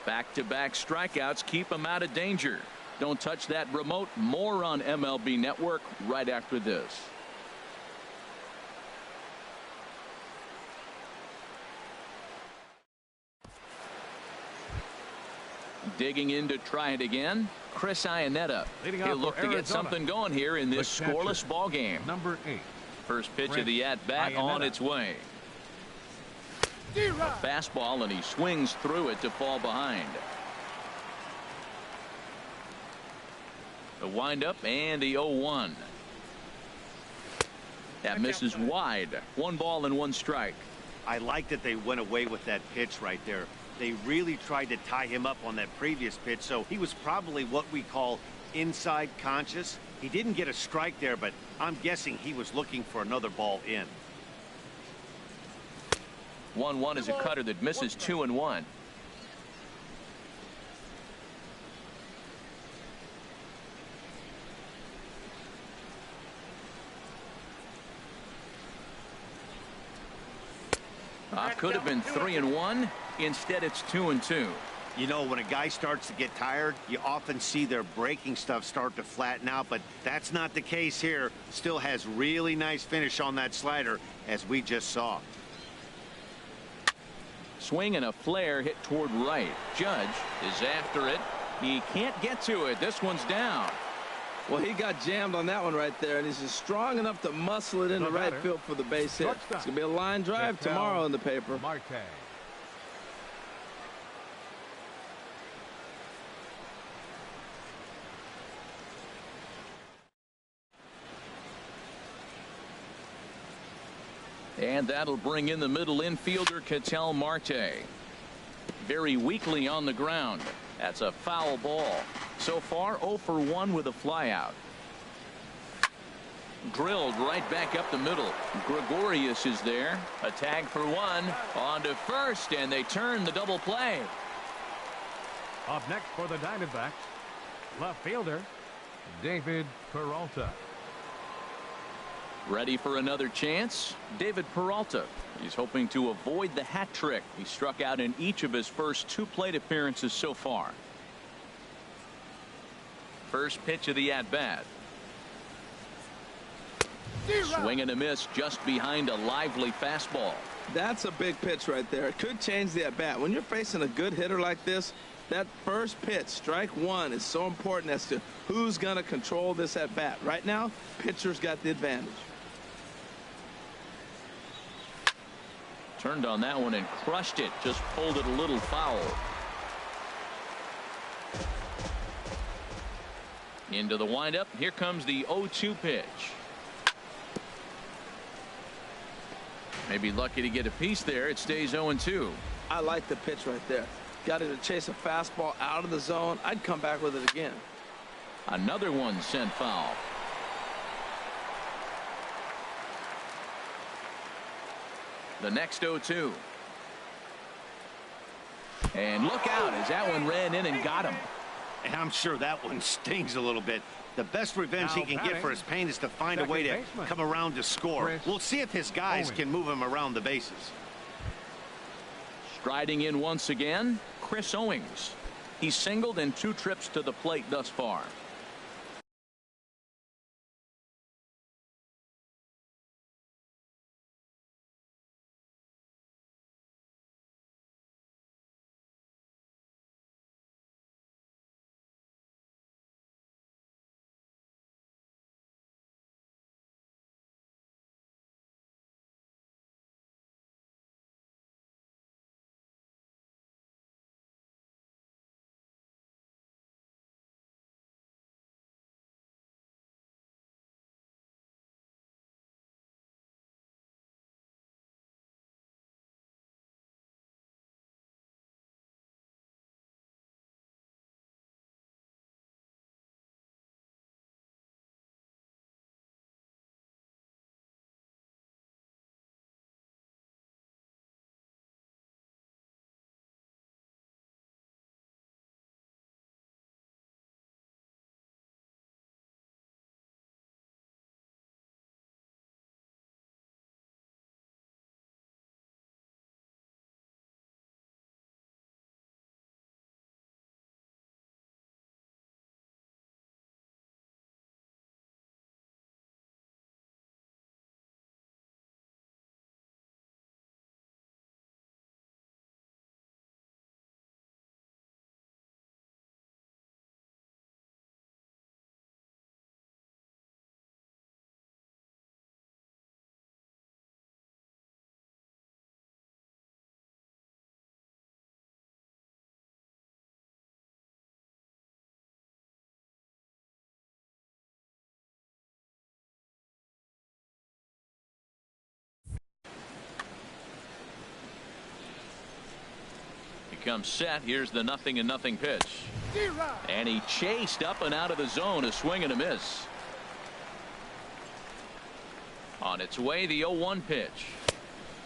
Back-to-back strikeouts keep him out of danger. Don't touch that remote. More on MLB Network right after this. Digging in to try it again, Chris Iannetta. He'll look to get something going here in this scoreless ball game. Number 8. First pitch of the at-bat on its way. A fastball, and he swings through it to fall behind. The windup and the 0-1. That misses wide. 1 ball and 1 strike. I like that they went away with that pitch right there. They really tried to tie him up on that previous pitch, so he was probably what we call inside conscious. He didn't get a strike there, but I'm guessing he was looking for another ball in. 1-1 is a cutter that misses 2-1. Could have been 3-1. Instead, it's 2-2. You know, when a guy starts to get tired, you often see their breaking stuff start to flatten out, but that's not the case here. Still has really nice finish on that slider, as we just saw. Swing and a flare hit toward right. Judge is after it. He can't get to it. This one's down. Well, he got jammed on that one right there, and he's just strong enough to muscle it into right field for the base hit. It's going to be a line drive tomorrow in the paper. Marte. And that'll bring in the middle infielder, Ketel Marte. Very weakly on the ground. That's a foul ball. So far, 0 for 1 with a flyout. Drilled right back up the middle. Gregorius is there. A tag for 1. On to first, and they turn the double play. Up next for the Diamondbacks, left fielder, David Peralta. Ready for another chance? David Peralta. He's hoping to avoid the hat trick. He struck out in each of his first 2 plate appearances so far. First pitch of the at-bat. Swing and a miss just behind a lively fastball. That's a big pitch right there. It could change the at-bat. When you're facing a good hitter like this, that first pitch, strike 1, is so important as to who's going to control this at-bat. Right now, pitcher's got the advantage. Turned on that one and crushed it. Just pulled it a little foul. Into the windup. Here comes the 0-2 pitch. Maybe lucky to get a piece there. It stays 0-2. I like the pitch right there. Got him to chase a fastball out of the zone. I'd come back with it again. Another one sent foul. The next 0-2. And look out as that one ran in and got him. And I'm sure that one stings a little bit. The best revenge he can get for his pain is to find a way to come around to score. We'll see if his guys can move him around the bases. Striding in once again, Chris Owings. He's singled in 2 trips to the plate thus far. Comes set. Here's the 0-0 pitch. And he chased up and out of the zone. A swing and a miss. On its way, the 0-1 pitch.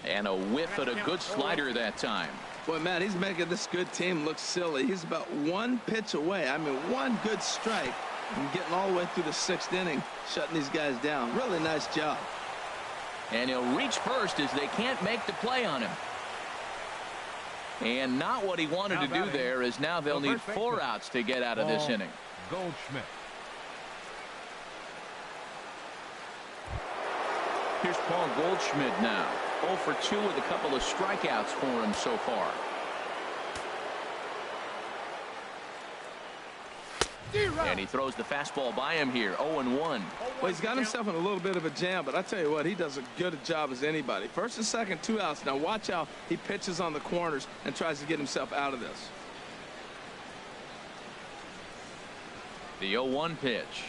And a whiff at a good slider that time. Boy, Matt, he's making this good team look silly. He's about 1 pitch away. I mean, 1 good strike and getting all the way through the 6th inning, shutting these guys down. Really nice job. And he'll reach first as they can't make the play on him. And not what he wanted to do there, is now they'll need 4 outs to get out of this inning. Goldschmidt. Here's Paul Goldschmidt now. 0 for 2 with a couple of strikeouts for him so far. And he throws the fastball by him here. 0-1. Well, he's got himself in a little bit of a jam, but I tell you what, he does a good job as anybody. First and second, 2 outs. Now watch how he pitches on the corners and tries to get himself out of this. The 0-1 pitch.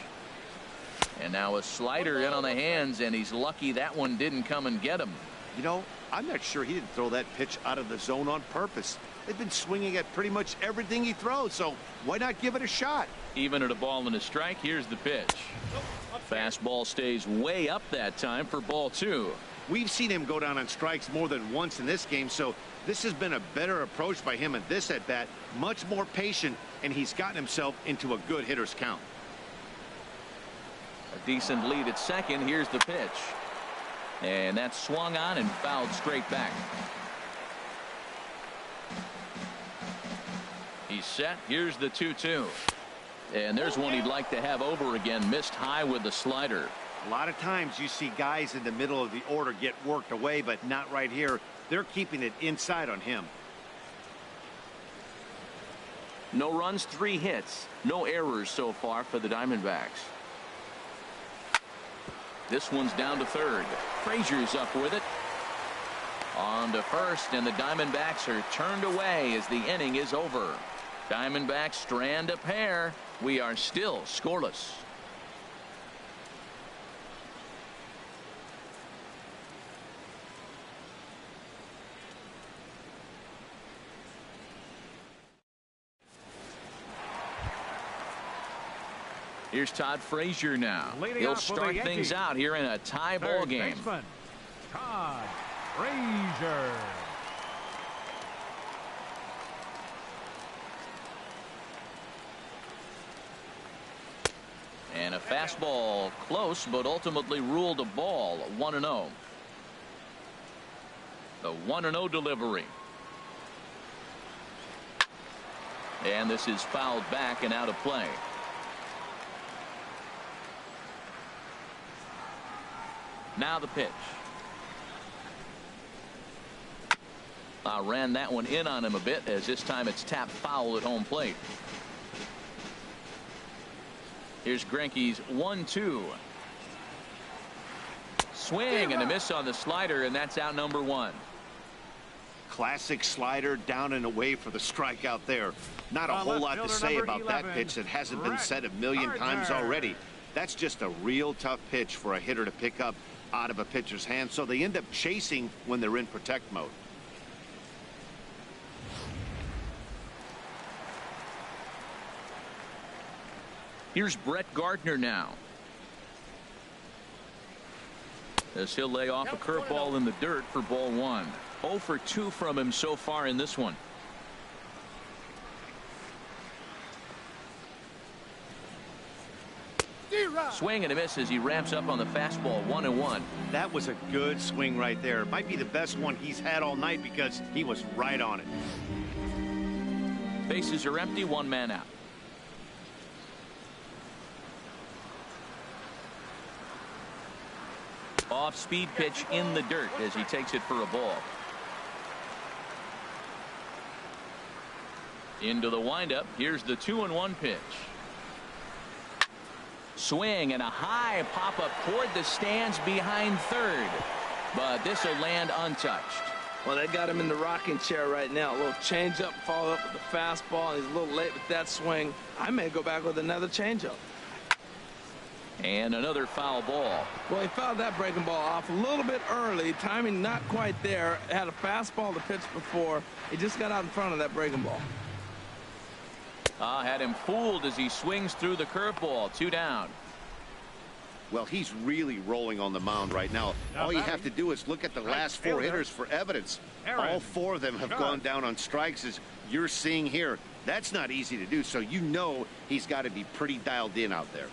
And now a slider in on the hands, and he's lucky that one didn't come and get him. You know, I'm not sure he didn't throw that pitch out of the zone on purpose. They've been swinging at pretty much everything he throws, so why not give it a shot? Even at a ball and a strike, here's the pitch. Fastball stays way up that time for ball 2. We've seen him go down on strikes more than once in this game, so this has been a better approach by him at this at-bat, much more patient, and he's gotten himself into a good hitter's count. A decent lead at second. Here's the pitch. And that's swung on and fouled straight back. He's set. Here's the 2-2. And there's one he'd like to have over again. Missed high with the slider. A lot of times you see guys in the middle of the order get worked away, but not right here. They're keeping it inside on him. No runs, 3 hits. No errors so far for the Diamondbacks. This one's down to third. Frazier's up with it. On to first, and the Diamondbacks are turned away as the inning is over. Diamondbacks strand a pair. We are still scoreless. Here's Todd Frazier now. He'll start things out here in a tie ball game. Baseman, Todd Frazier. And a fastball close, but ultimately ruled a ball. 1-0. The 1-0 delivery. And this is fouled back and out of play. Now the pitch. Ran that one in on him a bit, as this time it's tapped foul at home plate. Here's Greinke's 1-2. Swing and a miss on the slider, and that's out number 1. Classic slider down and away for the strikeout there. Not a whole lot to say about that pitch that hasn't been said a million times already. That's just a real tough pitch for a hitter to pick up out of a pitcher's hand, so they end up chasing when they're in protect mode. Here's Brett Gardner now, as he'll lay off a curveball in the dirt for ball 1. 0 for 2 from him so far in this one. Swing and a miss as he ramps up on the fastball. 1-1. That was a good swing right there. Might be the best one he's had all night because he was right on it. Bases are empty. 1 man out. Off speed pitch in the dirt as he takes it for a ball. Into the windup. Here's the 2-1 pitch. Swing and a high pop up toward the stands behind third, but this will land untouched. Well, they got him in the rocking chair right now. A little changeup, follow up with the fastball. He's a little late with that swing. I may go back with another changeup. And another foul ball. Well, he fouled that breaking ball off a little bit early. Timing not quite there. Had a fastball to pitch before. He just got out in front of that breaking ball. Had him fooled as he swings through the curveball. 2 down. Well, he's really rolling on the mound right now. All you have to do is look at the last 4 hitters for evidence. All 4 of them have gone down on strikes, as you're seeing here. That's not easy to do, so you know he's got to be pretty dialed in out there.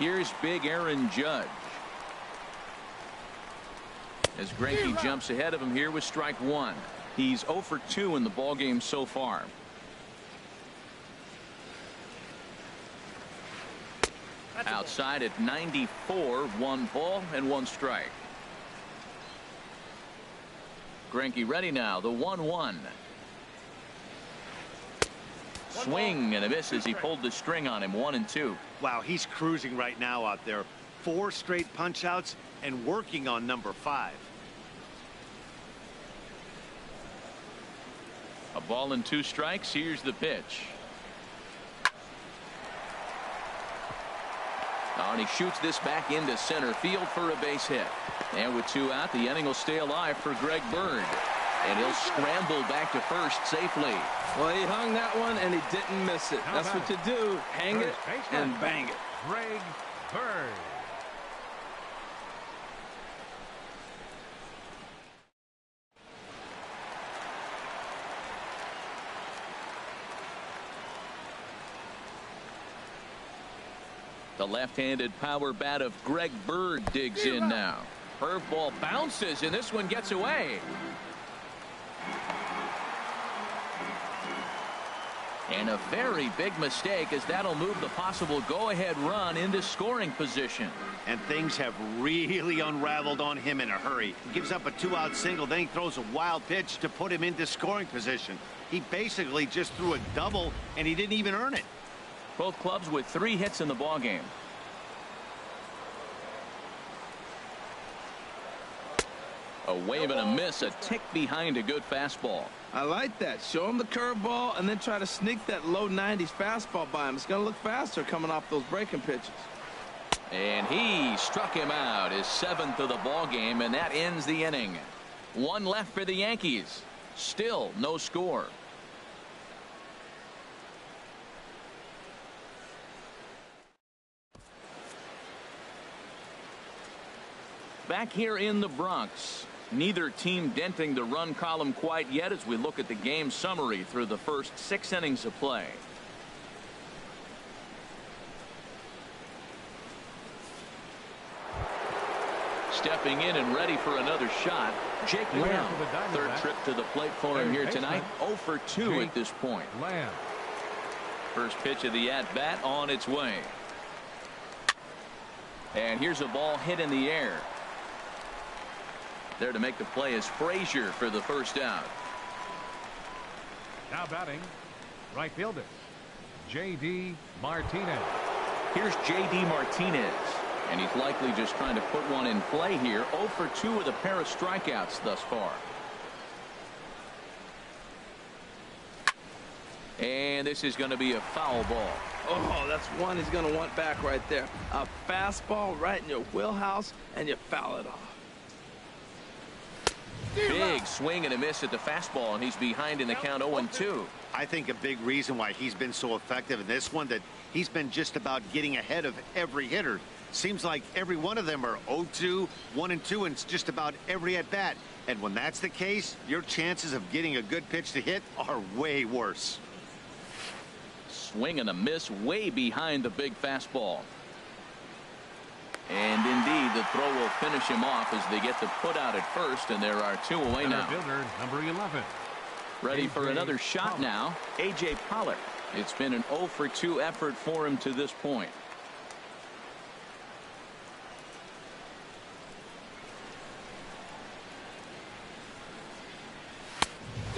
Here's big Aaron Judge, as Greinke jumps ahead of him here with strike 1. He's 0 for 2 in the ballgame so far. Outside at 94, 1 ball and 1 strike. Greinke ready now. The 1-1. Swing and a miss as he pulled the string on him. 1-2. Wow, he's cruising right now out there. 4 straight punch outs and working on number 5. A ball and 2 strikes. Here's the pitch. And he shoots this back into center field for a base hit. And with 2 out, the inning will stay alive for Greg Bird. And he'll scramble back to first safely. Well, he hung that one, and he didn't miss it. That's what you do. Hang it and bang it. Greg Bird. The left-handed power bat of Greg Bird digs in now. Curveball bounces, and this one gets away. And a very big mistake, as that'll move the possible go-ahead run into scoring position. And things have really unraveled on him in a hurry. He gives up a 2-out single, then he throws a wild pitch to put him into scoring position. He basically just threw a double, and he didn't even earn it. Both clubs with 3 hits in the ballgame. A wave and a miss, a tick behind a good fastball. I like that. Show him the curveball and then try to sneak that low 90s fastball by him. It's going to look faster coming off those breaking pitches. And he struck him out, his 7th of the ballgame, and that ends the inning. 1 left for the Yankees. Still no score. Back here in the Bronx, neither team denting the run column quite yet as we look at the game summary through the first 6 innings of play. Stepping in and ready for another shot, Jake Lamb. 3rd trip to the plate for him here tonight. 0 for 2 at this point. First pitch of the at-bat on its way. And here's a ball hit in the air. There to make the play is Frazier for the first out. Now batting, right fielder, J.D. Martinez. Here's J.D. Martinez. And he's likely just trying to put one in play here. 0 for 2 with a pair of strikeouts thus far. And this is going to be a foul ball. Oh, that's one he's going to want back right there. A fastball right in your wheelhouse, and you foul it off. Big swing and a miss at the fastball, and he's behind in the count 0-2. I think a big reason why he's been so effective in this one, that he's been just about getting ahead of every hitter. Seems like every one of them are 0-2, 1-2, and just about every at bat. And when that's the case, your chances of getting a good pitch to hit are way worse. Swing and a miss way behind the big fastball. And indeed, the throw will finish him off as they get the put out at first, and there are 2 away now. Fielder, number 11. Ready for another shot now, A.J. Pollock. It's been an 0 for 2 effort for him to this point.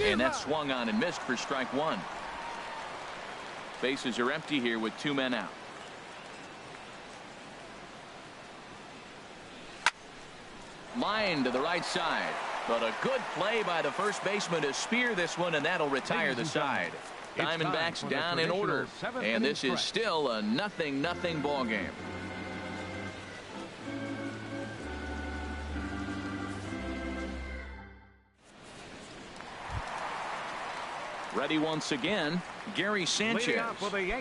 And that swung on and missed for strike 1. Bases are empty here with 2 men out. Line to the right side, but a good play by the first baseman to spear this one, and that'll retire the side. Diamondbacks down in order, and this is still a 0-0 ball game. Ready once again, Gary Sanchez.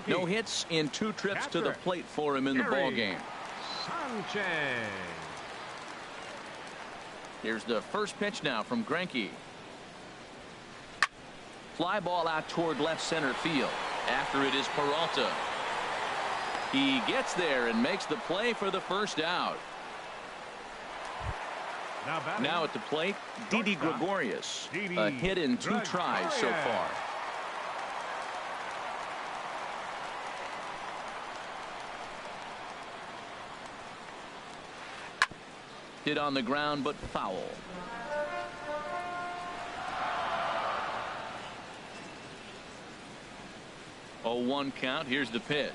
No hits in 2 trips to the plate for him in the ball game. Sanchez. Here's the first pitch now from Greinke. Fly ball out toward left center field. After it is Peralta. He gets there and makes the play for the first out. Now at the plate, Didi Gregorius. A hit in 2 tries so far. Hit on the ground, but foul. Oh, 1 count. Here's the pitch.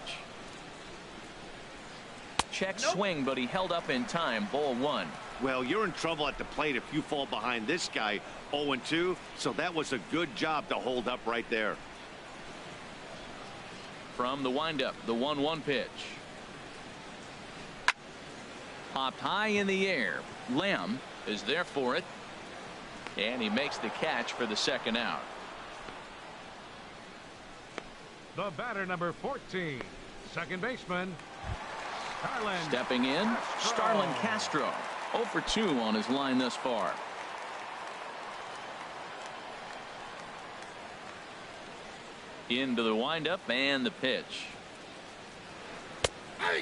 check swing, but he held up in time. Ball 1. Well, you're in trouble at the plate if you fall behind this guy 0-2, so that was a good job to hold up right there. From the windup, the 1-1 pitch. Popped high in the air. Lamb is there for it, and he makes the catch for the second out. The batter, number 14, second baseman, Starlin. Stepping in, Starlin Castro. 0 for 2 on his line thus far. Into the windup and the pitch.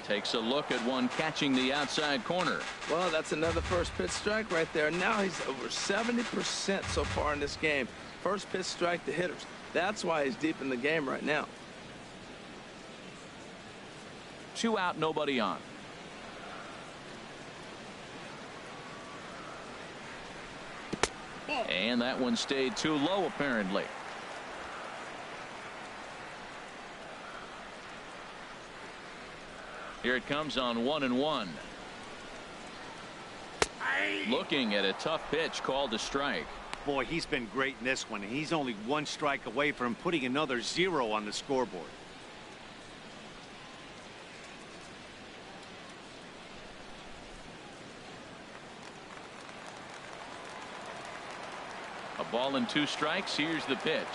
Takes a look at one catching the outside corner. Well, that's another first pitch strike right there. Now he's over 70% so far in this game. First pitch strike to hitters. That's why he's deep in the game right now. 2 out, nobody on. And that one stayed too low, apparently. Here it comes on 1-1. Looking at a tough pitch called a strike. Boy, he's been great in this one. He's only 1 strike away from putting another 0 on the scoreboard. A ball and 2 strikes. Here's the pitch.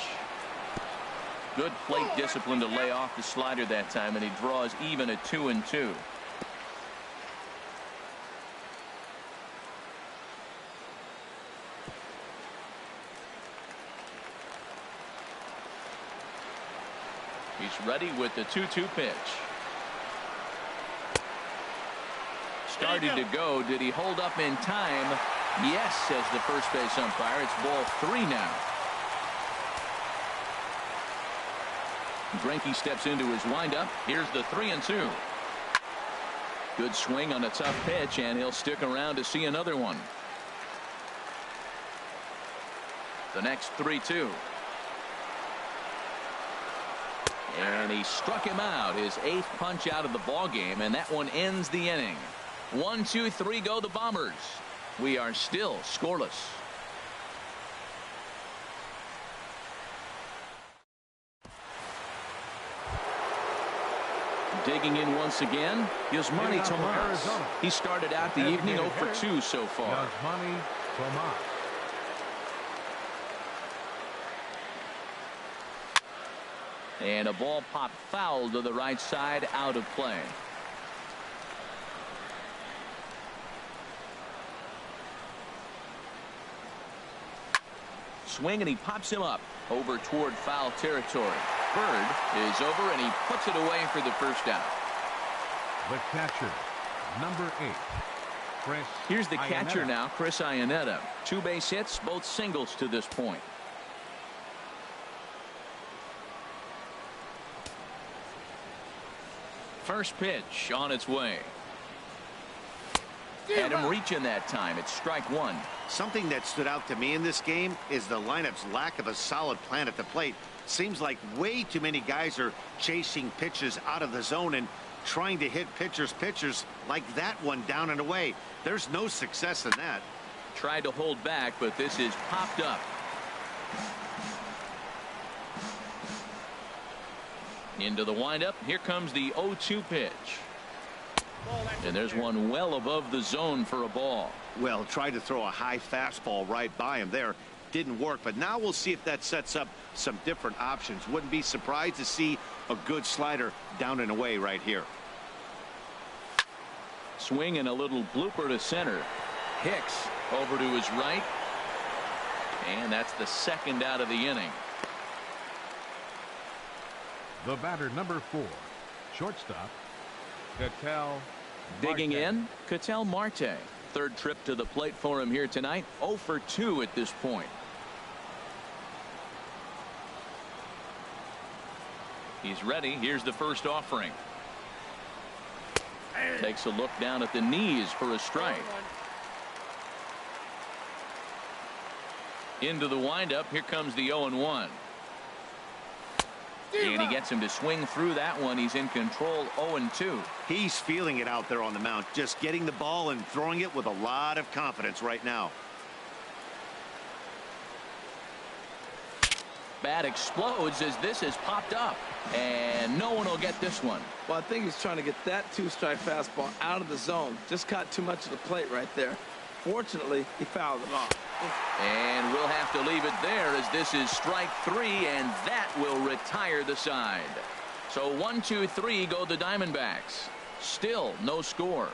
Good plate discipline to lay off the slider that time, and he draws even at 2-2. He's ready with the 2-2 pitch. Starting to go. Did he hold up in time? Yes, says the first base umpire. It's ball 3 now. Greinke steps into his windup. Here's the 3-2. Good swing on a tough pitch, and he'll stick around to see another one. The next 3-2. And he struck him out, his 8th punch out of the ball game, and that one ends the inning. 1, 2, 3 go the Bombers. We are still scoreless. Digging in once again, Yasmani Tomas. He started out the evening 0 for 2 so far. Yasmani Tomas. And a ball popped foul to the right side, out of play. Swing, and he pops him up over toward foul territory. Bird is over, and he puts it away for the first out. The catcher, number 8, Chris. Here's the catcher Iannetta. now, Chris Iannetta. 2 base hits, both singles to this point. First pitch on its way. Had him reaching that time. It's strike 1. Something that stood out to me in this game is the lineup's lack of a solid plan at the plate. Seems like way too many guys are chasing pitches out of the zone and trying to hit pitchers like that one down and away. There's no success in that. Tried to hold back, but this is popped up. Into the windup. Here comes the 0-2 pitch. And there's one well above the zone for a ball. Well, tried to throw a high fastball right by him there. Didn't work, but now we'll see if that sets up some different options. Wouldn't be surprised to see a good slider down and away right here. Swing and a little blooper to center. Hicks over to his right. And that's the second out of the inning. The batter, number 4, shortstop, Ketel Digging Marte. in, Ketel Marte. Third trip to the plate for him here tonight. 0 for 2 at this point. He's ready. Here's the first offering. Takes a look down at the knees for a strike. Into the windup. Here comes the 0-1. And he gets him to swing through that one. He's in control, 0-2. He's feeling it out there on the mound, just getting the ball and throwing it with a lot of confidence right now. Bat explodes as this has popped up, and no one will get this one. Well, I think he's trying to get that two-strike fastball out of the zone. Just caught too much of the plate right there. Fortunately, he fouled it off. And we'll have to leave it there as this is strike 3, and that will retire the side. So 1, 2, 3 go the Diamondbacks. Still no score.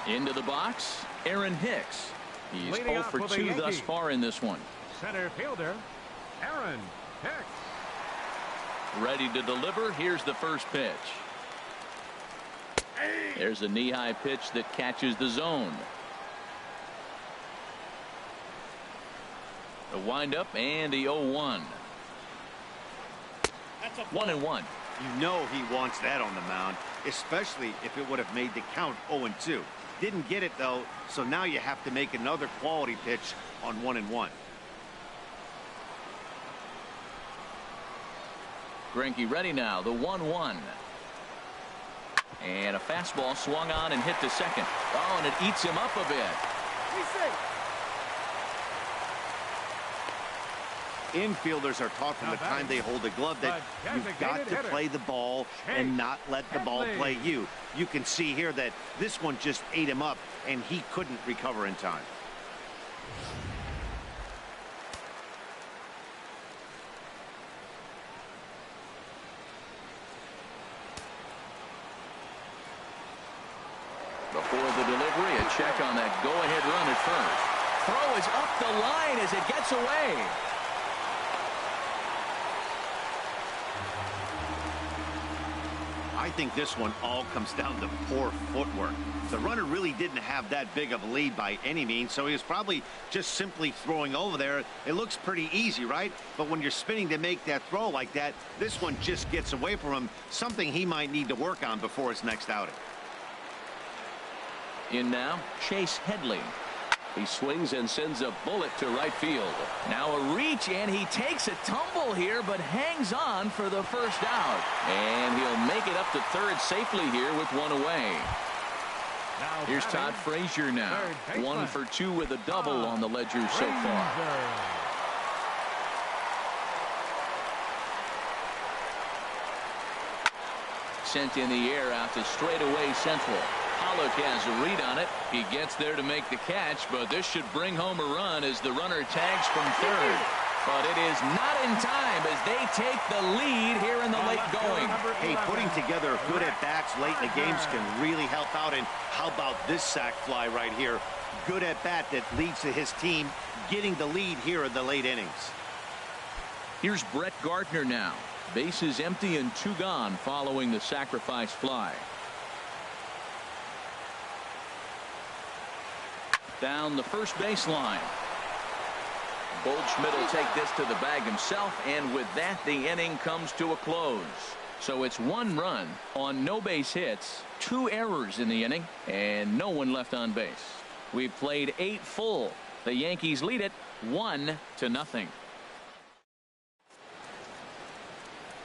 Into the box, Aaron Hicks. He's Leading 0 off for for the 2 Yankees. thus far in this one. Center fielder, Aaron Hicks. Ready to deliver. Here's the first pitch. There's a knee-high pitch that catches the zone. A windup and the 0-1. 1-1. You know he wants that on the mound, especially if it would have made the count 0-2. Didn't get it, though, so now you have to make another quality pitch on 1-1. Greinke ready now, the 1-1. And a fastball swung on and hit to second. Oh, and it eats him up a bit. Infielders are taught from the time they hold a glove that you've got to play the ball and not let the ball play you. You can see here that this one just ate him up, and he couldn't recover in time. Before the delivery, a check on that go-ahead run at first. Throw is up the line as it gets away. I think this one all comes down to poor footwork. The runner really didn't have that big of a lead by any means, so he was probably just simply throwing over there. It looks pretty easy, right? But when you're spinning to make that throw like that, this one just gets away from him, something he might need to work on before his next outing. In now, Chase Headley. He swings and sends a bullet to right field. Now a reach, and he takes a tumble here, but hangs on for the first out. And he'll make it up to third safely here with one away. Now Here's Todd Frazier now. 1 for 2 with a double on the ledger so far. Sent in the air out to straightaway central. Pollock has a read on it. He gets there to make the catch, but this should bring home a run as the runner tags from third. But it is not in time as they take the lead here in the late going. Hey, putting together good at-bats late in the games can really help out. And how about this sac fly right here? Good at-bat that leads to his team getting the lead here in the late innings. Here's Brett Gardner now. Bases empty and 2 gone following the sacrifice fly. Down the first baseline. Goldschmidt will take this to the bag himself, and with that the inning comes to a close. So it's 1 run on no base hits, 2 errors in the inning, and no one left on base. We've played 8 full. The Yankees lead it 1-0.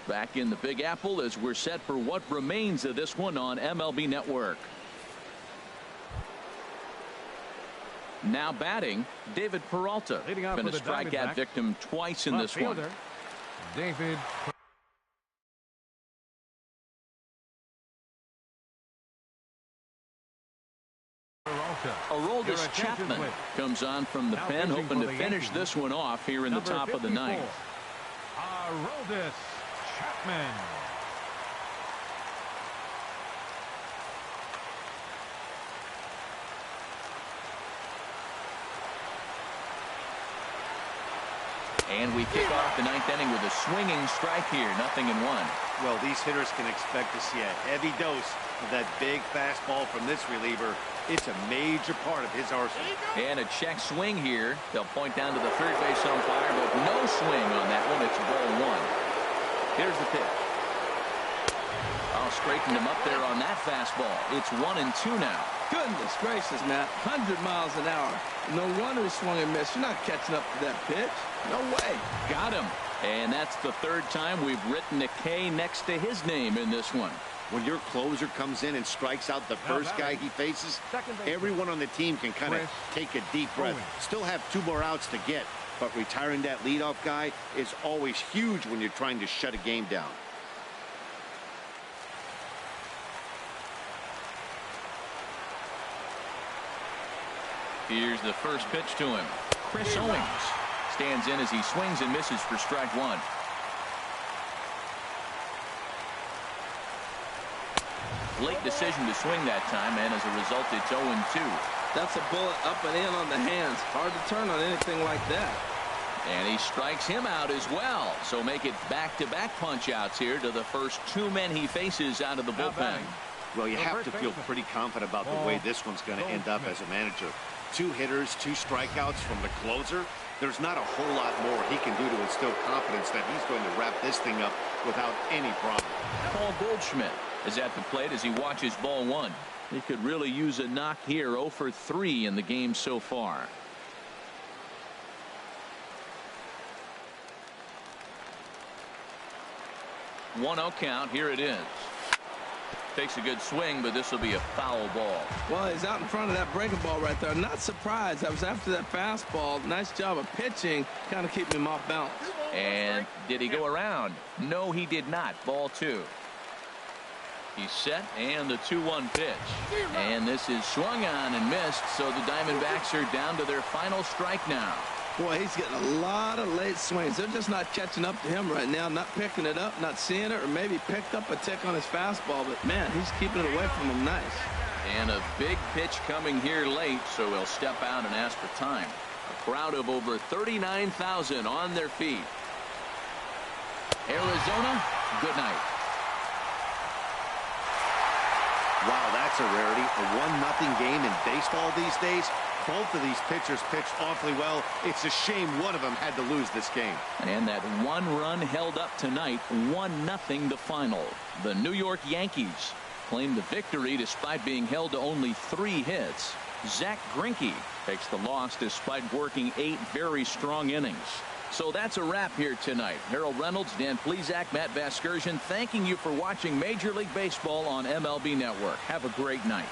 Back in the Big Apple as we're set for what remains of this one on MLB Network. Now batting, David Peralta. Leading off Been a for the strikeout Diamondbacks, victim twice in this one. David Peralta. Aroldis Chapman comes on from the pen, hoping to finish this one off here in the top of the 9th. Aroldis Chapman. And we kick off the 9th inning with a swinging strike here, 0-1. Well, these hitters can expect to see a heavy dose of that big fastball from this reliever. It's a major part of his arsenal. And a check swing here. They'll point down to the third base umpire, but no swing on that one. It's ball 1. Here's the pitch. Oh, straightened him up there on that fastball. It's 1-2 now. Goodness gracious, Matt. 100 miles an hour. No wonder he swung and missed. You're not catching up to that pitch. No way. Got him. And that's the third time we've written a K next to his name in this one. When your closer comes in and strikes out the first guy he faces, everyone on the team can kind of take a deep breath. Still have 2 more outs to get, but retiring that leadoff guy is always huge when you're trying to shut a game down. Here's the first pitch to him. Chris Owings stands in as he swings and misses for strike 1. Late decision to swing that time, and as a result, it's 0-2. That's a bullet up and in on the hands. Hard to turn on anything like that. And he strikes him out as well. So make it back-to-back punch-outs here to the first 2 men he faces out of the bullpen. Well, you have to feel pretty confident about the way this one's going to end up as a manager. 2 hitters, 2 strikeouts from the closer. There's not a whole lot more he can do to instill confidence that he's going to wrap this thing up without any problem. Paul Goldschmidt is at the plate as he watches ball 1. He could really use a knock here. 0 for 3 in the game so far. One 0 count. Here it is. Takes a good swing, but this will be a foul ball. Well, he's out in front of that breaking ball right there. Not surprised. That was after that fastball. Nice job of pitching, kind of keeping him off balance. And did he go around? No, he did not. Ball 2. He's set, and the 2-1 pitch. And this is swung on and missed, so the Diamondbacks are down to their final strike now. Boy, he's getting a lot of late swings. They're just not catching up to him right now, not picking it up, not seeing it, or maybe picked up a tick on his fastball. But, man, he's keeping it away from him nice. And a big pitch coming here late, so he'll step out and ask for time. A crowd of over 39,000 on their feet. Arizona, good night. Wow, that's a rarity. A 1-0 game in baseball these days. Both of these pitchers pitched awfully well. It's a shame one of them had to lose this game. And that 1 run held up tonight. 1-0 the final. The New York Yankees claim the victory despite being held to only 3 hits. Zach Greinke takes the loss despite working 8 very strong innings. So that's a wrap here tonight. Harold Reynolds, Dan Plesac, Matt Vasgersian, thanking you for watching Major League Baseball on MLB Network. Have a great night.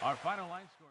Our final line score.